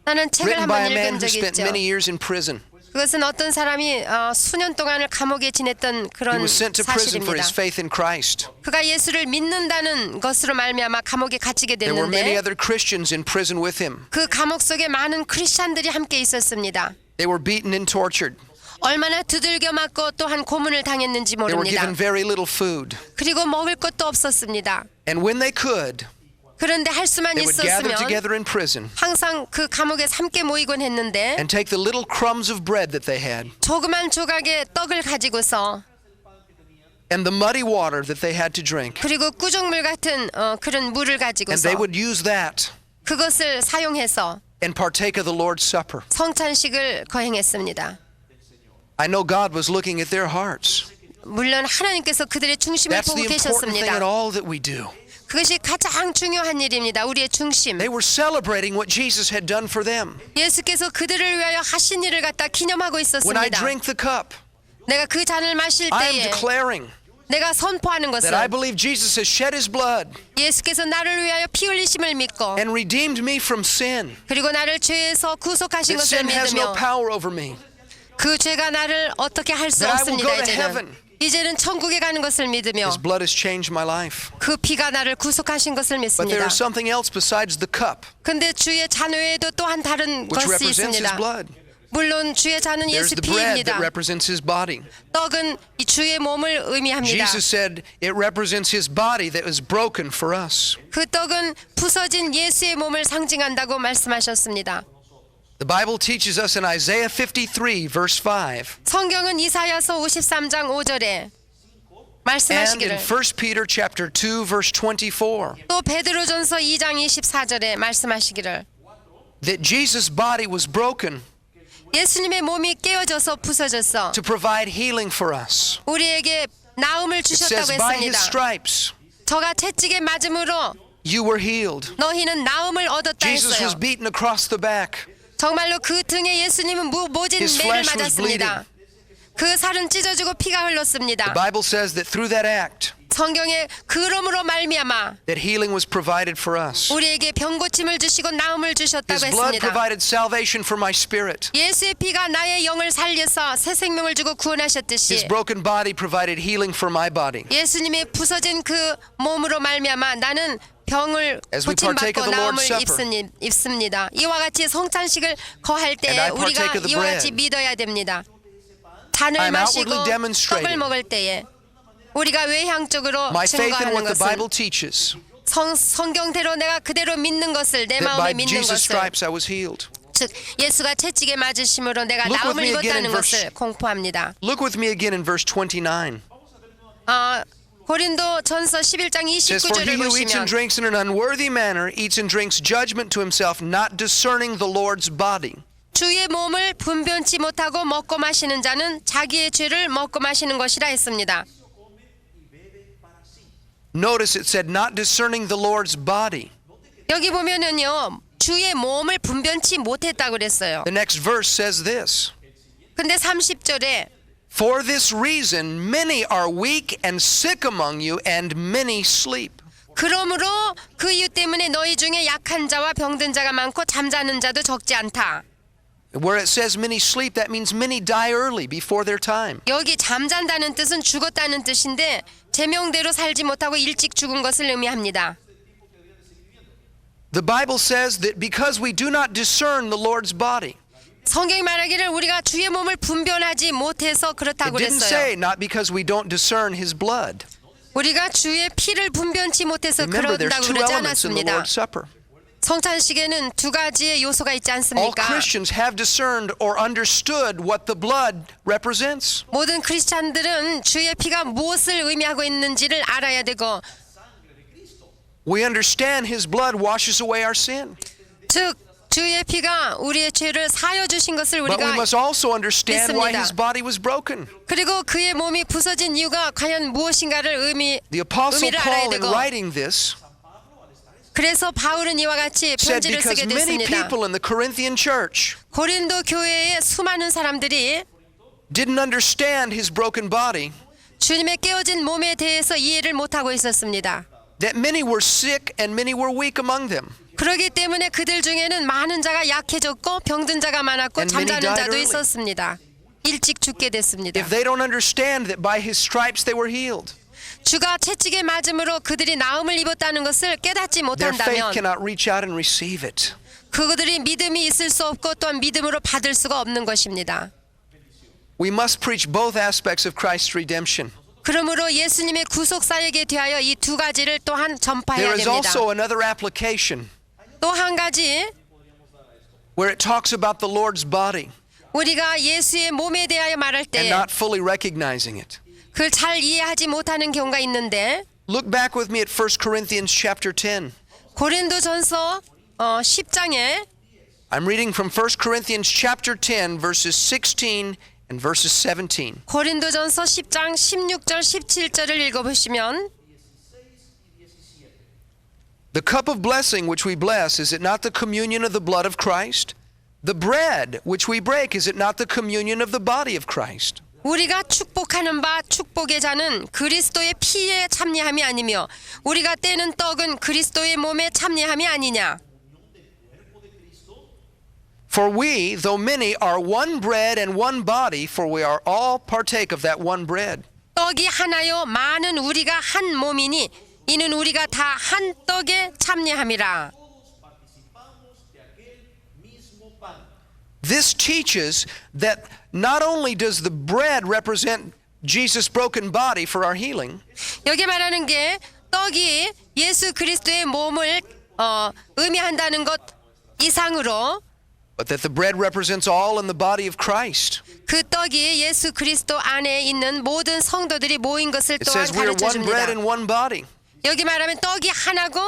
나는 책을 written 한 by 번 a man 읽은 who 적이 spent 있죠. many years in prison. 그것은 어떤 사람이 수년 동안을 감옥에 지냈던 He 그런 was sent to prison for 사실입니다. his faith in Christ. 그가 예수를 믿는다는 것으로 말미암아 감옥에 갇히게 There were many 됐는데 other Christians in prison with him. 그 감옥 속에 많은 크리스찬들이 함께 있었습니다. They were beaten and tortured. 얼마나 두들겨 맞고 또한 고문을 당했는지 They were 모릅니다. given very little food. 그리고 먹을 것도 없었습니다. And when they could, 그런데 할 수만 they would gather 있었으면 together in prison 항상 그 감옥에 함께 모이곤 했는데 and take the little crumbs of bread that they had 조그만 조각의 떡을 가지고서 and the muddy water that they had to drink. 그리고 꾸중물 같은 그런 물을 And 가지고서 they would use that 그것을 사용해서 and partake of the Lord's Supper. 성찬식을 거행했습니다. I know God was looking at their hearts. 물론 하나님께서 그들의 중심을 That's 보고 the important thing in 계셨습니다. all that we do. 그것이 가장 중요한 일입니다. 우리의 중심. They were celebrating what Jesus had done for them. 예수께서 그들을 위하여 하신 일을 갖다 기념하고 When I 있었습니다. drink the cup, 내가 그 잔을 마실 I am 때에 declaring 내가 선포하는 that I 것은 believe Jesus has shed his blood 예수께서 나를 위하여 피 흘리심을 믿고 and redeemed me from sin. 그리고 나를 죄에서 구속하신 That 것을 sin has no 믿으며 power over me. 그 죄가 나를 어떻게 할 수 That I will 없습니다. go to heaven. 이제는 천국에 가는 것을 믿으며 His blood has changed my life. 그 피가 나를 구속하신 것을 But there 믿습니다. is something else besides the cup, 근데 주의 잔 외에도 또한 다른 which 것이 represents his 있습니다. blood. 물론 주의 잔은 There's 예수 the bread 피입니다. that represents his body. 떡은 이 주의 몸을 의미합니다. Jesus said it represents his body that was broken for us. 그 떡은 부서진 예수의 몸을 상징한다고 말씀하셨습니다. The Bible teaches us in Isaiah 53 verse 5 성경은 이사야서 53장 5절에 and in 말씀하시기를 1 Peter chapter 2 verse 24 또 베드로전서 2장 24절에 말씀하시기를 that Jesus' body was broken 예수님의 몸이 깨어져서 부서졌어 to provide healing for us. 우리에게 나음을 It says 주셨다고 by his 했습니다. stripes 저가 채찍에 맞음으로 you were healed. 너희는 나음을 얻었다 Jesus was 했어요. beaten across the back. 정말로 그 등에 예수님은 모진 His 매를 flesh was 맞았습니다. 그 살은 찢어지고 피가 흘렀습니다. The Bible says that through that act 성경에 그러므로 말미암아 that healing was provided for us. 우리에게 병고침을 주시고 나음을 주셨다고 His blood 했습니다. provided salvation for my spirit. 예수의 피가 나의 영을 살려서 새 생명을 주고 His 구원하셨듯이 broken body provided healing for my body. 예수님의 부서진 그 몸으로 말미암아 나는 병을 As we partake 고침받고 of the 나음을 Lord's Supper. 입습니다. 이와 같이 성찬식을 거할 And 때 I 우리가 partake of the 이와 같이 bread. 믿어야 됩니다. 잔을 I'm 마시고 outwardly demonstrating 떡을 먹을 때에 우리가 외향적으로 My faith in 증거하는 what the 것은 Bible teaches, 성경대로 내가 그대로 믿는 것을 내 that by 마음에 믿는 Jesus' 것을 stripes I was healed. 즉 예수가 채찍에 맞으심으로 내가 Look with 나음을 me again in 입었다는 verse- 것을 공포합니다. Look with me again in verse 29. 고린도 전서 11장 It says, For he 29절을 who eats and 보시면 drinks in an unworthy manner eats and drinks judgment to himself, not discerning the Lord's body. 주의 몸을 분변치 못하고 먹고 마시는 자는 자기의 죄를 먹고 마시는 것이라 했습니다. Notice it said, not discerning the Lord's body. 여기 보면은요 주의 몸을 분변치 못했다고 그랬어요. The next verse says this. 근데 30절에 For this reason, many are weak and sick among you, and many sleep. 그러므로 그 이유 때문에 너희 중에 약한 자와 병든 자가 많고 잠자는 자도 적지 않다. Where it says many sleep, that means many die early, before their time. 여기 잠잔다는 뜻은 죽었다는 뜻인데 제명대로 살지 못하고 일찍 죽은 것을 의미합니다. The Bible says that because we do not discern the Lord's body, 성경이 말하기를 우리가 주의 몸을 분별하지 못해서 it 그렇다고 didn't 그랬어요. say not because we don't discern His blood. 우리가 주의 피를 분변치 못해서 Remember, there's 그런다고 two 그러지 elements in the 않았습니다. Lord's Supper. 성찬식에는 두 가지의 요소가 있지 All 않습니까? Christians have discerned or understood what the blood represents. 모든 크리스찬들은 주의 피가 무엇을 의미하고 있는지를 알아야 되고 We understand His blood washes away our sin. 즉 주의 피가 우리의 죄를 사여 주신 것을 But we 우리가 must also understand why 믿습니다. His body was broken. 그리고 그의 몸이 부서진 이유가 과연 무엇인가를 The Apostle 의미를 알아야 Paul, in 되고 writing this, 그래서 바울은 이와 같이 said 편지를 because 쓰게 many 됐습니다. people in the Corinthian church 고린도 교회의 수많은 사람들이 didn't understand His broken body, 주님의 깨어진 몸에 대해서 이해를 못하고 있었습니다. that many were sick and many were weak among them. 그렇기 때문에 그들 중에는 많은 자가 약해졌고 병든 자가 많았고 And many 잠자는 died 자도 early. 있었습니다. 일찍 죽게 됐습니다. If they don't understand that by His stripes they were healed, 주가 채찍에 맞음으로 그들이 나음을 입었다는 것을 깨닫지 their faith 못한다면 cannot reach out and receive it. 그들이 믿음이 있을 수 없고 또한 믿음으로 받을 수가 없는 것입니다. We must preach both aspects of Christ's redemption. 그러므로 예수님의 구속 사역에 대하여 이 두 가지를 또한 전파해야 There is 됩니다. also another application 또 한 가지 where it talks about the Lord's body 우리가 예수의 몸에 대하여 말할 and 때 not fully recognizing it. 그걸 잘 이해하지 못하는 경우가 있는데 Look back with me at 1 Corinthians chapter 10. 고린도전서 10장에 I'm reading from 1 Corinthians chapter 10 verses 16 and verses 17. 고린도전서 10장 16절 17절을 읽어보시면 The cup of blessing which we bless, is it not the communion of the blood of Christ? The bread which we break, is it not the communion of the body of Christ? 우리가 축복하는 바 축복의 잔은 그리스도의 피에 참여함이 아니며 우리가 떼는 떡은 그리스도의 몸에 참여함이 아니냐. For we, though many, are one bread and one body, for we are all partake of that one bread. 떡이 하나요 많은 우리가 한 몸이니 이는 우리가 다 한 떡에 참여함이라. This teaches that not only does the bread represent Jesus' broken body for our healing, 여기 말하는 게 떡이 예수 그리스도의 몸을 의미한다는 것 이상으로 but that the bread represents all in the body of Christ. 그 떡이 예수 그리스도 안에 있는 모든 성도들이 모인 것을 It 또한 says we are 가르쳐 one bread 줍니다. and one body, 여기 말하면 떡이 하나고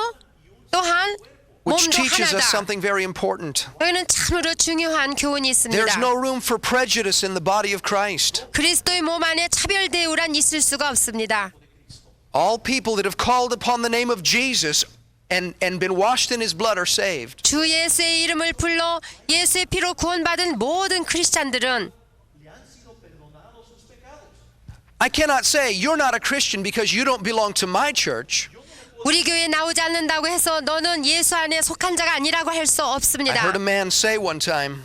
또한 which 몸도 teaches us 하나다. something very important. 여기는 참으로 중요한 교훈이 있습니다. There's no room for prejudice in the body of Christ. 그리스도의 몸 안에 차별 대우란 있을 수가 없습니다. All people that have called upon the name of Jesus and been washed in His blood are saved. 주 예수의 이름을 불러 예수의 피로 구원받은 모든 크리스찬들은 I cannot say you're not a Christian because you don't belong to my church. 우리 교회에 나오지 않는다고 해서 너는 예수 안에 속한 자가 아니라고 할 수 I 없습니다. heard a man say one time,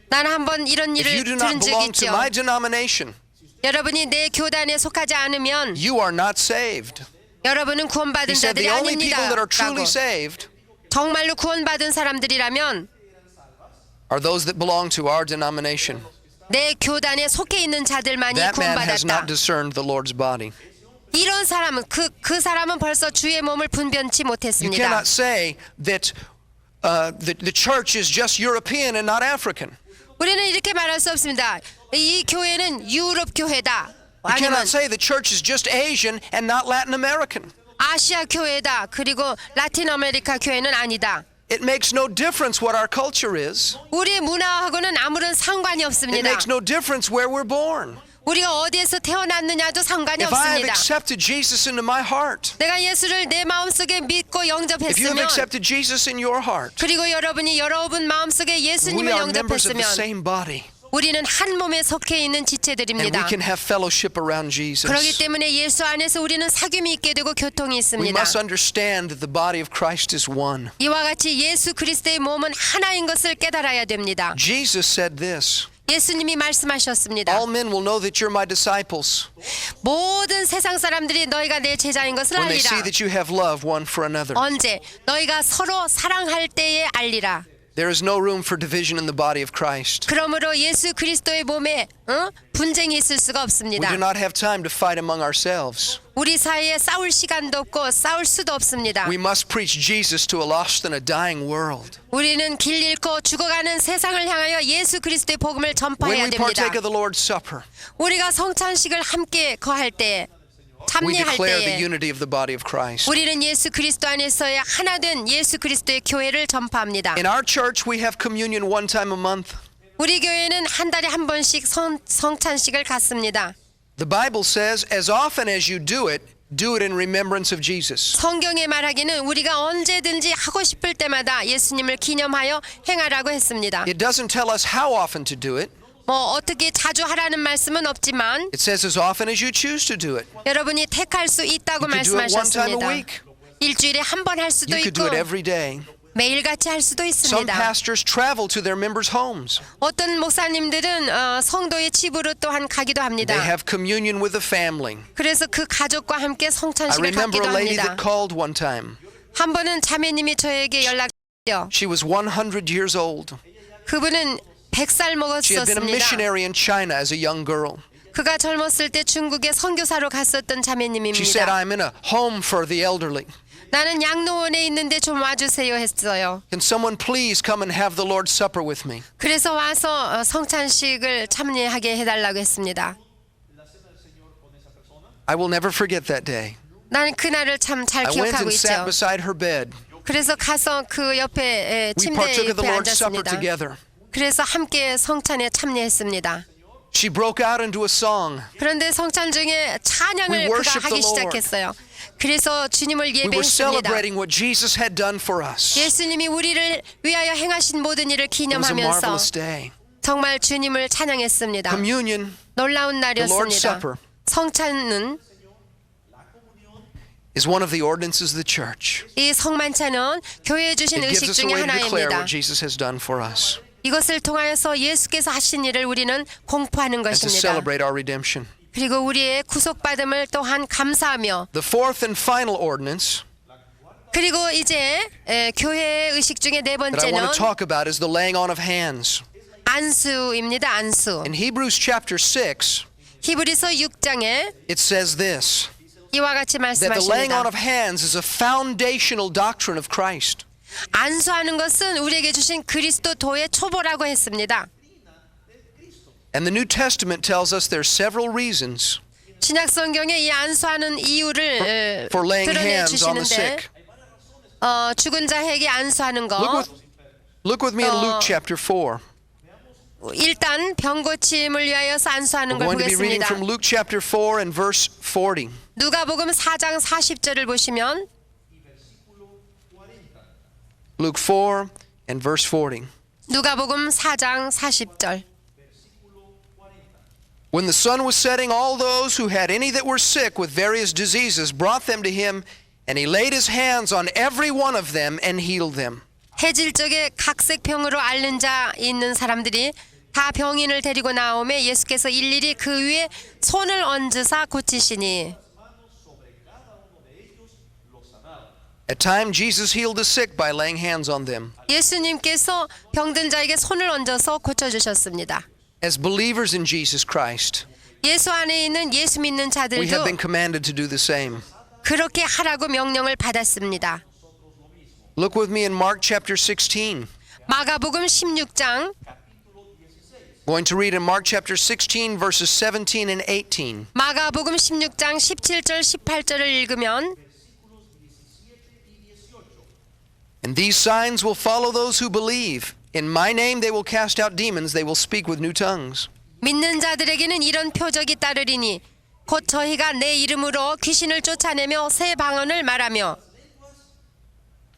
나는 한번 이런 if you 일을 do 들은 not 적이 belong to 있죠. my denomination, 여러분이 내 교단에 속하지 않으면 you are not saved. 여러분은 He 구원받은 said 자들이 the only 아닙니다. people that are truly 라고. saved 정말로 구원받은 사람들이라면 are those that belong to our denomination. 내 교단에 속해 있는 자들만이 That man has not 구원받았다. discerned the Lord's body. 이런 사람은 그 사람은 벌써 주의 몸을 분변치 You 못했습니다. cannot say that the church is just European and not African. 우리는 이렇게 말할 수 없습니다. 이 교회는 유럽 교회다. You 아니면 cannot say the church is just Asian and not Latin American. 아시아 교회다. 그리고 라틴 아메리카 교회는 아니다. It makes no difference what our culture is. 우리 문화하고는 아무런 상관이 It 없습니다. makes no difference where we're born. 우리가 어디에서 태어났느냐도 상관이 If I have 없습니다. accepted Jesus into my heart, 내가 예수를 내 마음속에 믿고 if you have 영접했으면 accepted Jesus in your heart, 그리고 여러분이 여러분 마음속에 we 예수님을 are members of the 영접했으면 same body. 우리는 한 몸에 속해 있는 And we 지체들입니다. can have fellowship around Jesus. 그렇기 때문에 예수 안에서 우리는 사귐이 있게 되고 교통이 We 있습니다. must understand that the body of Christ is one. 이와 같이 예수 그리스도의 몸은 하나인 것을 깨달아야 됩니다. Jesus said this, 예수님이 말씀하셨습니다. all men will know that you're my disciples 모든 세상 사람들이 너희가 내 제자인 것을 when they see 알리라. that you have love one for another. 언제? 너희가 서로 사랑할 때에 알리라. There is no room for division in the body of Christ. 그러므로 예수 그리스도의 몸에 분쟁이 있을 수가 We 없습니다. do not have time to fight among ourselves. 우리 사이에 싸울 시간도 없고 싸울 수도 없습니다. We must preach Jesus to a lost and a dying world. 우리는 길 잃고 죽어가는 세상을 향하여 예수 그리스도의 복음을 When 전파해야 we 됩니다. partake of the Lord's Supper, 우리가 성찬식을 함께 거할 때, we 참여할 declare the 때에 unity of the body of Christ. 우리는 예수 그리스도 안에서의 하나된 예수 그리스도의 교회를 전파합니다. In our church, we have communion one time a month. 우리 교회는 한 달에 한 번씩 성찬식을 갖습니다. The Bible says, as often as you do it in remembrance of Jesus. 성경에 말하기는 우리가 언제든지 하고 싶을 때마다 예수님을 기념하여 행하라고 했습니다. It doesn't tell us how often to do it. 뭐 어떻게 자주 하라는 말씀은 없지만 It says as often as you choose to do it. 여러분이 택할 수 있다고 You could do it one time a 말씀하셨습니다. week. 일주일에 한 번 할 수도 You could do 있고 it every day. 매일같이 할 수도 Some 있습니다. pastors travel to their members' homes. 어떤 목사님들은 성도의 집으로 또한 가기도 합니다. They have communion with the family. 그래서 그 가족과 함께 I 성찬식을 remember 갖기도 a lady 합니다. that called one time. 한 번은 자매님이 저에게 연락했죠. She was 100 years old. 그분은 100살 She had been a 먹었었습니다. missionary in China as a young girl. 그가 젊었을 때 중국에 선교사로 갔었던 She said, 자매님입니다. I'm in a home for the elderly. 나는 양로원에 있는데 좀 와주세요 했어요. Can someone please come and have the Lord's Supper with me? 그래서 와서 성찬식을 참여하게 해달라고 했습니다. I will never forget that day. 나는 그날을 참 잘 I went 기억하고 and sat 있죠. beside her bed. 그래서 가서 그 옆에 We 침대 partook of the 옆에 Lord's Supper 앉았습니다. together. 그래서 함께 성찬에 참여했습니다. She broke out into a song. 그런데 성찬 중에 찬양을 We 그가 worship 하기 the Lord. 시작했어요. 그래서 주님을 We were 예배했습니다. celebrating what Jesus had done for us. 예수님이 우리를 위하여 행하신 모든 일을 It was a 기념하면서 marvelous day. 정말 주님을 찬양했습니다. Communion 놀라운 The Lord's 날이었습니다. Supper. 성찬은 is one of the ordinances of the church. 이 성만찬은 교회에 주신 It gives 의식 us a 중에 way to declare 하나입니다. what Jesus has done for us 이것을 통하여서 예수께서 하신 일을 우리는 공포하는 and to 것입니다. celebrate our redemption. 그리고 우리의 구속받음을 또한 감사하며 The fourth and final ordinance 그리고 이제 교회의 의식 중에 네 that I 번째는 want to talk about is the laying on of hands. 안수입니다. 안수. In Hebrews chapter 6, 히브리서 6장에 it says this, 이와 같이 that the laying on 말씀하십니다. of hands is a foundational doctrine of Christ. 안수하는 것은 우리에게 주신 그리스도 도의 초보라고 했습니다. And the New Testament tells us there's several reasons 신약 성경에 이 안수하는 이유를 for laying 드러내 hands on the 주시는데 sick. 죽은 자에게 안수하는 거 Look with me in Luke chapter 4. 일단 병고침을 위하여서 안수하는 We're 걸 going to be reading 보겠습니다. from Luke chapter 4 and verse 40. 누가복음 4장 40절을 보시면 Luke 4 and verse 40. 누가복음 4장 40절 When the sun was setting, all those who had any that were sick with various diseases brought them to him, and he laid his hands on every one of them and healed them. 해질 적에 각색 병으로 앓는 자 있는 사람들이 다 병인을 데리고 나오매 예수께서 일일이 그 위에 손을 얹으사 고치시니. At times, Jesus healed the sick by laying hands on them. 예수님께서 병든 자에게 손을 얹어서 고쳐주셨습니다. As believers in Jesus Christ, 예수 안에 있는 예수 믿는 we have been 자들도 commanded to do the same. 그렇게 하라고 명령을 받았습니다. Look with me in Mark chapter 16. 마가복음 16장 Going to read in Mark chapter 16 verses 17 and 18. 마가복음 16장 17절 18절을 읽으면 And these signs will follow those who believe. In my name they will cast out demons, they will speak with new tongues. 믿는 자들에게는 이런 표적이 따르리니 곧 저희가 내 이름으로 귀신을 쫓아내며 새 방언을 말하며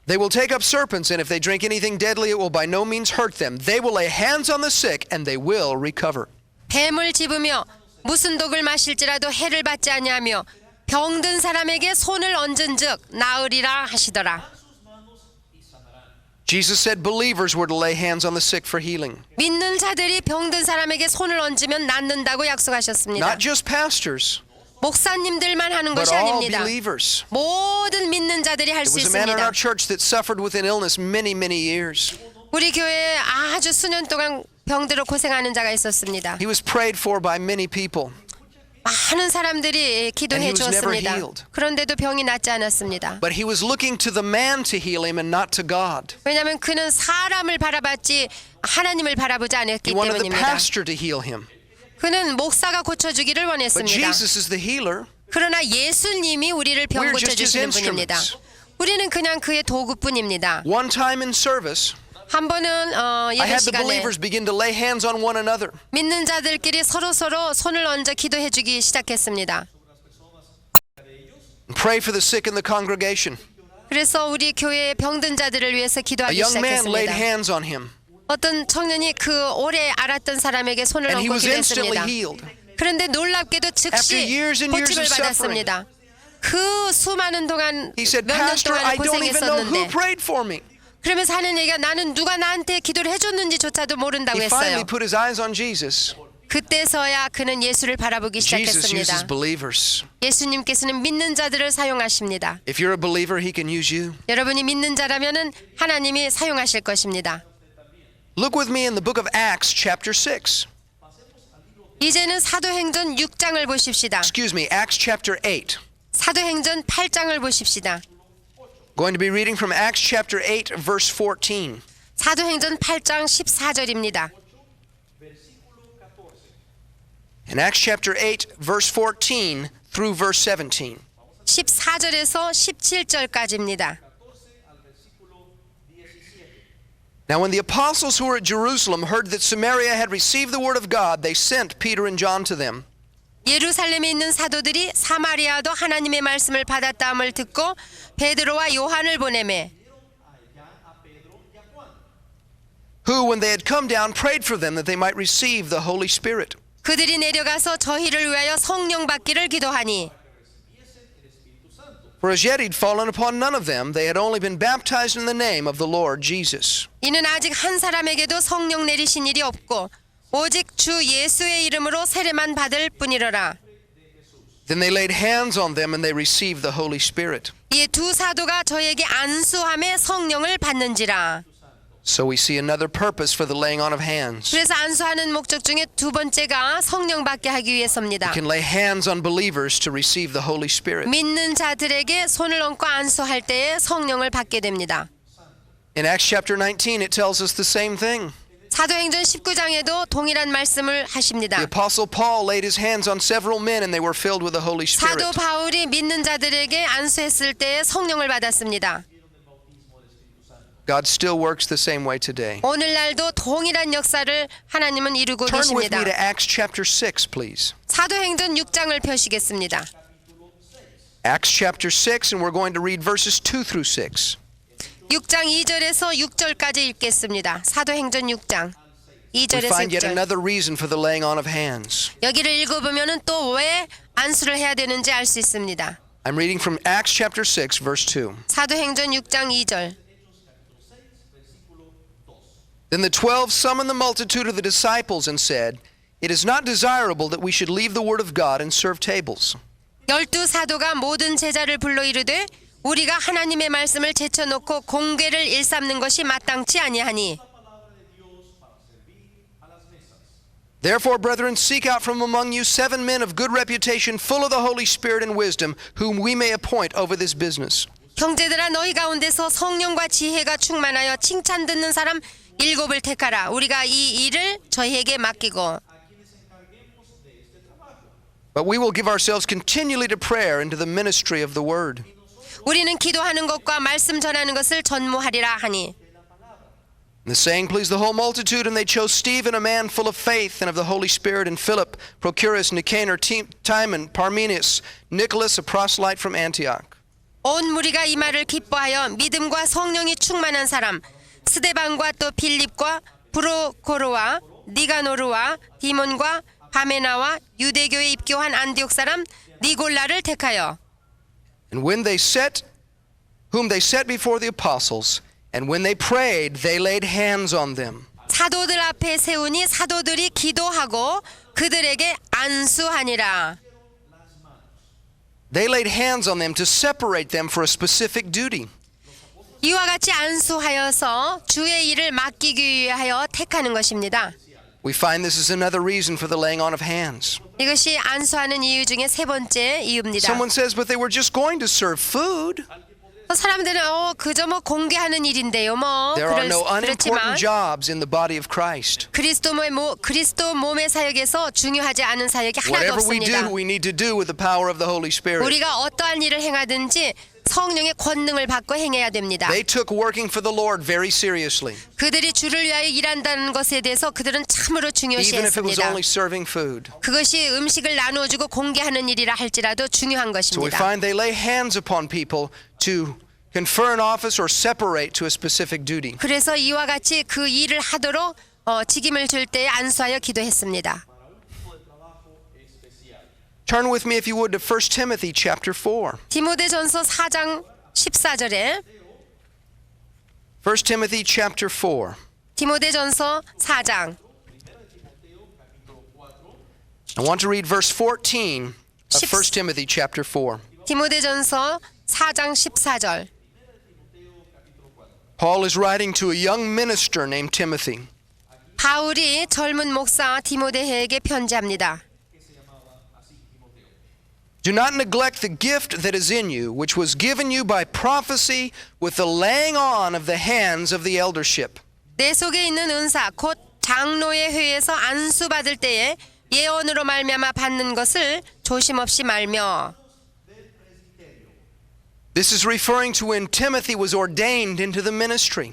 They will take up serpents, and if they drink anything deadly, it will by no means hurt them. They will lay hands on the sick, and they will recover. 뱀을 집으며 무슨 독을 마실지라도 해를 받지 아니하며 병든 사람에게 손을 얹은즉 나으리라 하시더라. Jesus said believers were to lay hands on the sick for healing. 믿는 자들이 병든 사람에게 손을 얹으면 낫는다고 약속하셨습니다. Not just pastors, 목사님들만 하는 but 것이 all 아닙니다. believers. 모든 믿는 자들이 할 There 수 was a man in our 있습니다. church that suffered with an illness many years. 우리 교회에 아주 수년 동안 병들어 고생하는 자가 있었습니다. He was prayed for by many people. 많은 사람들이 기도해 And he was never 주었습니다. healed. 그런데도 병이 낫지 않았습니다. But he was looking to the man to heal him and not to God. 왜냐하면 그는 사람을 바라봤지 하나님을 바라보지 않았기 He wanted the 때문입니다. pastor to heal him. 그는 목사가 고쳐주기를 But 원했습니다. Jesus is the healer. 그러나 예수님이 우리를 병 We're just his 고쳐주시는 분입니다. instruments. 우리는 그냥 그의 도구뿐입니다. One time in service, 한 번은 I 예배 had the 시간에 believers begin to lay hands on one another. 믿는 자들끼리 서로 손을 얹어 기도해주기 시작했습니다. And pray for the sick in the congregation. 그래서 우리 교회의 병든 자들을 위해서 A 기도하기 young man laid 시작했습니다. hands on him, 어떤 청년이 그 오래 알았던 사람에게 손을 and he 얹고 was instantly 기도했습니다. healed. 그런데 놀랍게도 After 즉시 years and years 고침을 of suffering. 받았습니다. 그 수많은 동안 He said, 몇 년 Pastor, 동안 I don't even know who 고생했었는데 prayed for me. 그러면서 하는 얘기가 나는 누가 나한테 기도를 해줬는지조차도 모른다고 He finally 했어요. put his eyes on Jesus. 그때서야 그는 예수를 바라보기 Jesus uses 시작했습니다. believers. 예수님께서는 믿는 자들을 사용하십니다. If you're a believer, he can use you. 여러분이 믿는 자라면은 하나님이 사용하실 것입니다. Look with me in the book of Acts chapter 6. 이제는 사도행전 6장을 보십시다. Excuse me, Acts chapter 8. 사도행전 8장을 보십시다. Going to be reading from Acts chapter 8 verse 14. 사도행전 8장 14절입니다. In Acts chapter 8 verse 14 through verse 17. 14절에서 17절까지입니다. Now when the apostles who were at Jerusalem heard that Samaria had received the word of God, they sent Peter and John to them. 예루살렘에 있는 사도들이 사마리아도 하나님의 말씀을 받았다함을 듣고 베드로와 요한을 보내매 who, when they had come down, prayed for them that they might receive the Holy Spirit. 그들이 내려가서 저희를 위하여 성령 받기를 기도하니 For as yet he'd fallen upon none of them, they had only been baptized in the name of the Lord Jesus. 이는 아직 한 사람에게도 성령 내리신 일이 없고 오직 주 예수의 이름으로 세례만 받을 뿐이로라. Then they laid hands on them and they received the Holy Spirit. 이에 두 사도가 저에게 안수함에 성령을 받는지라. So we see another purpose for the laying on of hands. 그래서 안수하는 목적 중에 두 번째가 성령 받게 하기 위해서입니다. You can lay hands on believers to receive the Holy Spirit. 믿는 자들에게 손을 얹고 안수할 때에 성령을 받게 됩니다. In Acts chapter 19 it tells us the same thing. 사도행전 19장에도 동일한 말씀을 하십니다. The apostle Paul laid his hands on several men and they were filled with the Holy Spirit. 사도 바울이 믿는 자들에게 안수했을 때에 성령을 받았습니다. God still works the same way today. 오늘날도 동일한 역사를 하나님은 이루고 Turn with 계십니다. me to Acts chapter 6, please. 사도행전 6장을 펴시겠습니다. Acts chapter 6, and we're going to read verses 2 through 6. 6장 2절에서 6절까지 읽겠습니다. 사도행전 6장. we 2절에서 find yet 6절. another reason for the laying on of hands. 여기를 읽어보면 또 왜 안수를 해야 되는지 알 수 있습니다. I'm reading from Acts chapter 6, verse 2. 사도행전 6장 2절. Then the 12 summoned the multitude of the disciples and said, It is not desirable that we should leave the word of God and serve tables. 12사도가 모든 제자를 불러 이르되 우리가 하나님의 말씀을 제쳐놓고 공궤를 일삼는 것이 마땅치 아니하니 Therefore, brethren, seek out from among you 7 men of good reputation, full of the Holy Spirit and wisdom, whom we may appoint over this business. 형제들아 너희 가운데서 성령과 지혜가 충만하여 칭찬 듣는 사람 7을 택하라. 우리가 이 일을 저희에게 맡기고 But we will give ourselves continually to prayer and to the ministry of the word. 우리는 기도하는 것과 말씀 전하는 것을 전무하리라 하니 And the saying pleased the whole multitude, and they chose Stephen, a man full of faith and of the Holy Spirit, and Philip, Prochorus, Nicanor, Timon, Parmenas, Nicholas, a proselyte from Antioch. 온 무리가 이 말을 기뻐하여 믿음과 성령이 충만한 사람 스데반과 또 빌립과 브로코르와 니가노르와 디몬과 바메나와 유대교에 입교한 안디옥 사람 니골라를 택하여 And when they set, whom they set before the apostles, and when they prayed, they laid hands on them. 사도들 앞에 세우니 사도들이 기도하고 그들에게 안수하니라. They laid hands on them to separate them for a specific duty. 이와 같이 안수하여서 주의 일을 맡기기 위하여 택하는 것입니다. We find this is another reason for the laying on of hands. 이것이 안수하는 이유 중에 세 번째 이유입니다. Someone says, but they were just going to serve food. 사람들은 그저 뭐 공개하는 일인데요. 뭐 There are no 그렇지만 unimportant jobs in the body of Christ. 그리스도 몸의 사역에서 중요하지 않은 사역이 하나도 Whatever we 없습니다. do, we need to do with the power of the Holy Spirit. 우리가 어떠한 일을 행하든지 성령의 권능을 받고 행해야 됩니다. They took working for the Lord very seriously, 그들이 주를 위하여 일한다는 것에 대해서 그들은 참으로 even if it was 중요시했습니다. only serving food. 그것이 음식을 나누어주고 공개하는 일이라 할지라도 중요한 So we 것입니다. find they lay hands upon people to confer an office or separate to a specific duty. 그래서 이와 같이 그 일을 하도록 직임을 줄 때에 안수하여 기도했습니다. Turn with me, if you would, to 1 Timothy chapter 4. 디모데전서 4장 14절에 1 Timothy chapter 4. 디모데전서 4장 I want to read verse 14 of 1 Timothy chapter 4. 디모데전서 4장 14절. Paul is writing to a young minister named Timothy. 바울이 젊은 목사 디모데에게 편지합니다. Do not neglect the gift that is in you, which was given you by prophecy with the laying on of the hands of the eldership. 내 속에 있는 은사 곧 장로의 회에서 안수 받을 때에 예언으로 말미암아 받는 것을 조심 없이 말며. This is referring to when Timothy was ordained into the ministry.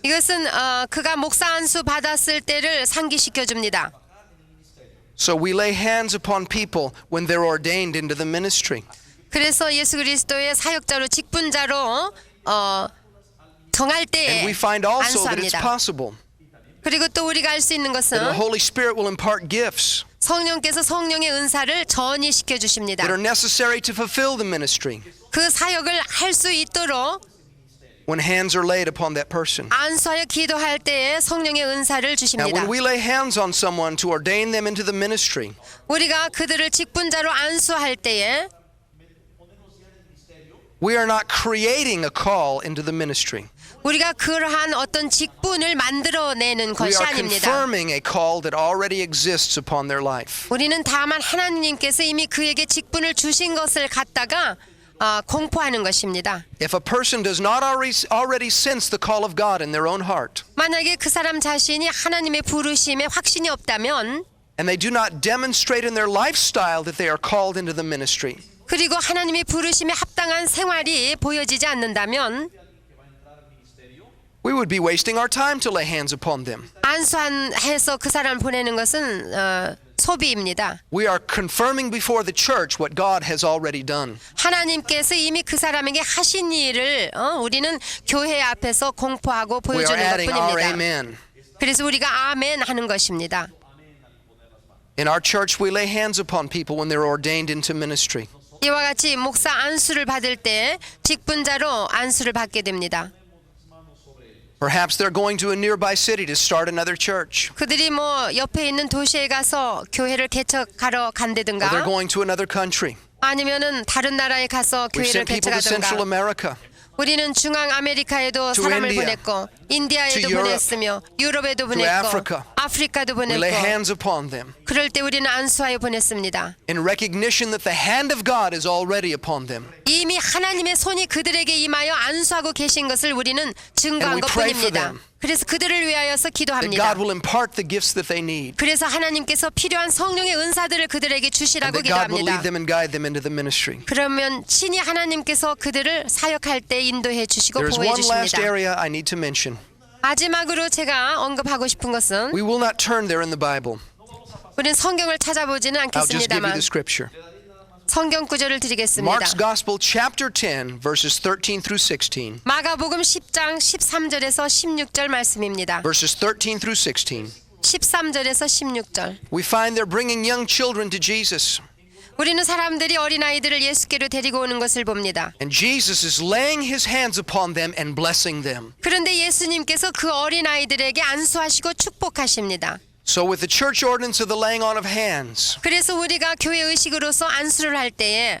이것은 그가 목사 안수 받았을 때를 상기시켜 줍니다. So we lay hands upon people when they're ordained into the ministry. 그래서 예수 그리스도의 사역자로 직분자로 정할 때에 And we find also that it's 안수합니다. possible 그리고 또 우리가 알 수 있는 that the 것은 Holy Spirit will impart gifts 성령께서 성령의 은사를 전이시켜 주십니다. that are necessary to fulfill the ministry 그 사역을 할 수 있도록 when hands are laid upon that person. 안수하여 기도할 때에 성령의 은사를 Now, 주십니다. when we lay hands on someone to ordain them into the ministry, 우리가 그들을 직분자로 안수할 때에 we are not creating a call into the ministry. 우리가 그러한 어떤 직분을 만들어내는 We 것이 are 아닙니다. confirming a call that already exists upon their life. 우리는 다만 하나님께서 이미 그에게 직분을 주신 것을 갖다가 공포하는 것입니다. If a person does not already sense the call of God in their own heart, 만약에 그 사람 자신이 하나님의 부르심에 확신이 없다면 and they do not demonstrate in their lifestyle that they are called into the ministry, 그리고 하나님의 부르심에 합당한 생활이 보여지지 않는다면 we would be wasting our time to lay hands upon them. 안수해서 그 사람을 보내는 것은 소비입니다. We are confirming before the church what God has already done. 하나님께서 이미 그 사람에게 하신 일을 우리는 교회 앞에서 공포하고 We are 보여주는 adding our 것뿐입니다. amen. 그래서 우리가 아멘 하는 것입니다. In our church, we lay hands upon people when they're ordained into ministry. 이와 같이 목사 안수를 받을 때 직분자로 안수를 받게 됩니다. Perhaps they're going to a nearby city to start another church. 그들이 뭐 옆에 있는 도시에 가서 교회를 개척하러 Or they're 간다든가 going to another country. 아니면은 다른 나라에 가서 We've 교회를 sent people to Central 개척하든가 America. 우리는 중앙 아메리카에도 To 사람을 India. 보냈고 인디아에도 To Europe. 보냈으며 유럽에도 To 보냈고 Africa. 아프리카도 We lay 보냈고 hands upon them 그럴 때 우리는 안수하여 보냈습니다. in recognition that the hand of God is already upon them. 이미 하나님의 손이 그들에게 임하여 안수하고 계신 것을 우리는 증거한 And we pray for 것뿐입니다. them. 그래서 그들을 위하여서 That 기도합니다. God will impart the gifts that they need. 그래서 하나님께서 필요한 성령의 은사들을 그들에게 And 주시라고 that God will 기도합니다. lead them and guide them into the ministry. 그러면 친히 하나님께서 그들을 사역할 때 인도해 주시고 There is 보호해 one last 주십니다. area I need to mention. 마지막으로 제가 언급하고 싶은 것은 We will not turn there in the Bible. 우리는 성경을 찾아보지는 I'll just give you 않겠습니다만 the scripture. 성경 구절을 드리겠습니다. Mark's Gospel, chapter 10, verses 13 through 16. 마가복음 10장 13절에서 16절 말씀입니다. Verses 13 through 16. 13절에서 16절. We find they're bringing young children to Jesus. 우리는 사람들이 어린아이들을 예수께로 데리고 오는 것을 봅니다. And Jesus is laying his hands upon them and blessing them. 그런데 예수님께서 그 어린아이들에게 안수하시고 축복하십니다. So with the church ordinance of the laying on of hands, 그래서 우리가 교회 의식으로서 안수를 할 때에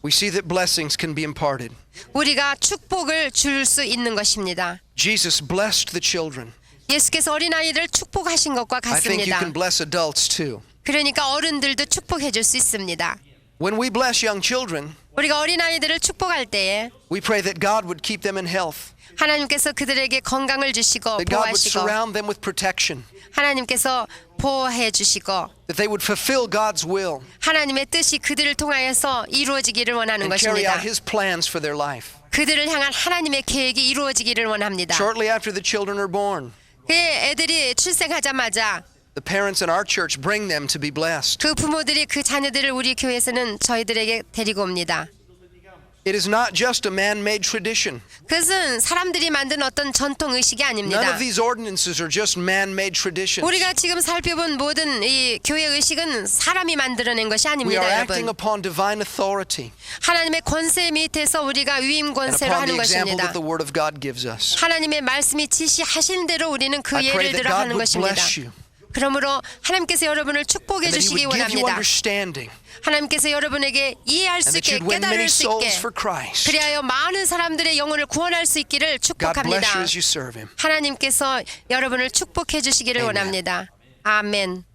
we see that blessings can be imparted. 우리가 축복을 줄 수 있는 것입니다. Jesus blessed the children. 예수께서 어린아이를 축복하신 것과 I think you 같습니다. can bless adults too. 그러니까 어른들도 축복해 줄 수 있습니다. When we bless young children, 우리가 어린아이들을 축복할 때에 we pray that God would keep them in health, 하나님께서 그들에게 건강을 주시고 that God would 보호하시고 surround them with protection, 하나님께서 보호해 주시고 that they would fulfill God's will 하나님의 뜻이 그들을 통하여서 이루어지기를 원하는 and carry 것입니다. out His plans for their life. 그들을 향한 하나님의 계획이 이루어지기를 원합니다. Shortly after the children are born, 그 애들이 출생하자마자 the parents in our church bring them to be blessed. 그 부모들이 그 자녀들을 우리 교회에서는 저희들에게 데리고 옵니다. It is not just a man-made tradition. 그것은 사람들이 만든 어떤 전통 의식이 None 아닙니다. of these ordinances are just man-made traditions. 우리가 지금 살펴본 모든 이 교회 의식은 사람이 만들어낸 것이 We 아닙니다, are acting 여러분. upon divine authority 하나님의 권세 밑에서 우리가 위임 and 권세로 upon 하는 the example 것입니다. that the Word of God gives us. 하나님의 말씀이 지시하신 대로 우리는 그 I pray 예를 that 들어 God 하는 would 것입니다. bless you 그러므로 하나님께서 여러분을 축복해 and that He 주시기 would give you 원합니다. understanding 하나님께서 여러분에게 이해할 수 and that 있게 you'd win many 깨달을 수 souls 있게 for Christ. 그리하여 많은 사람들의 영혼을 구원할 수 있기를 God bless 축복합니다. you as you serve Him. 하나님께서 여러분을 축복해 주시기를 Amen. 원합니다. 아멘.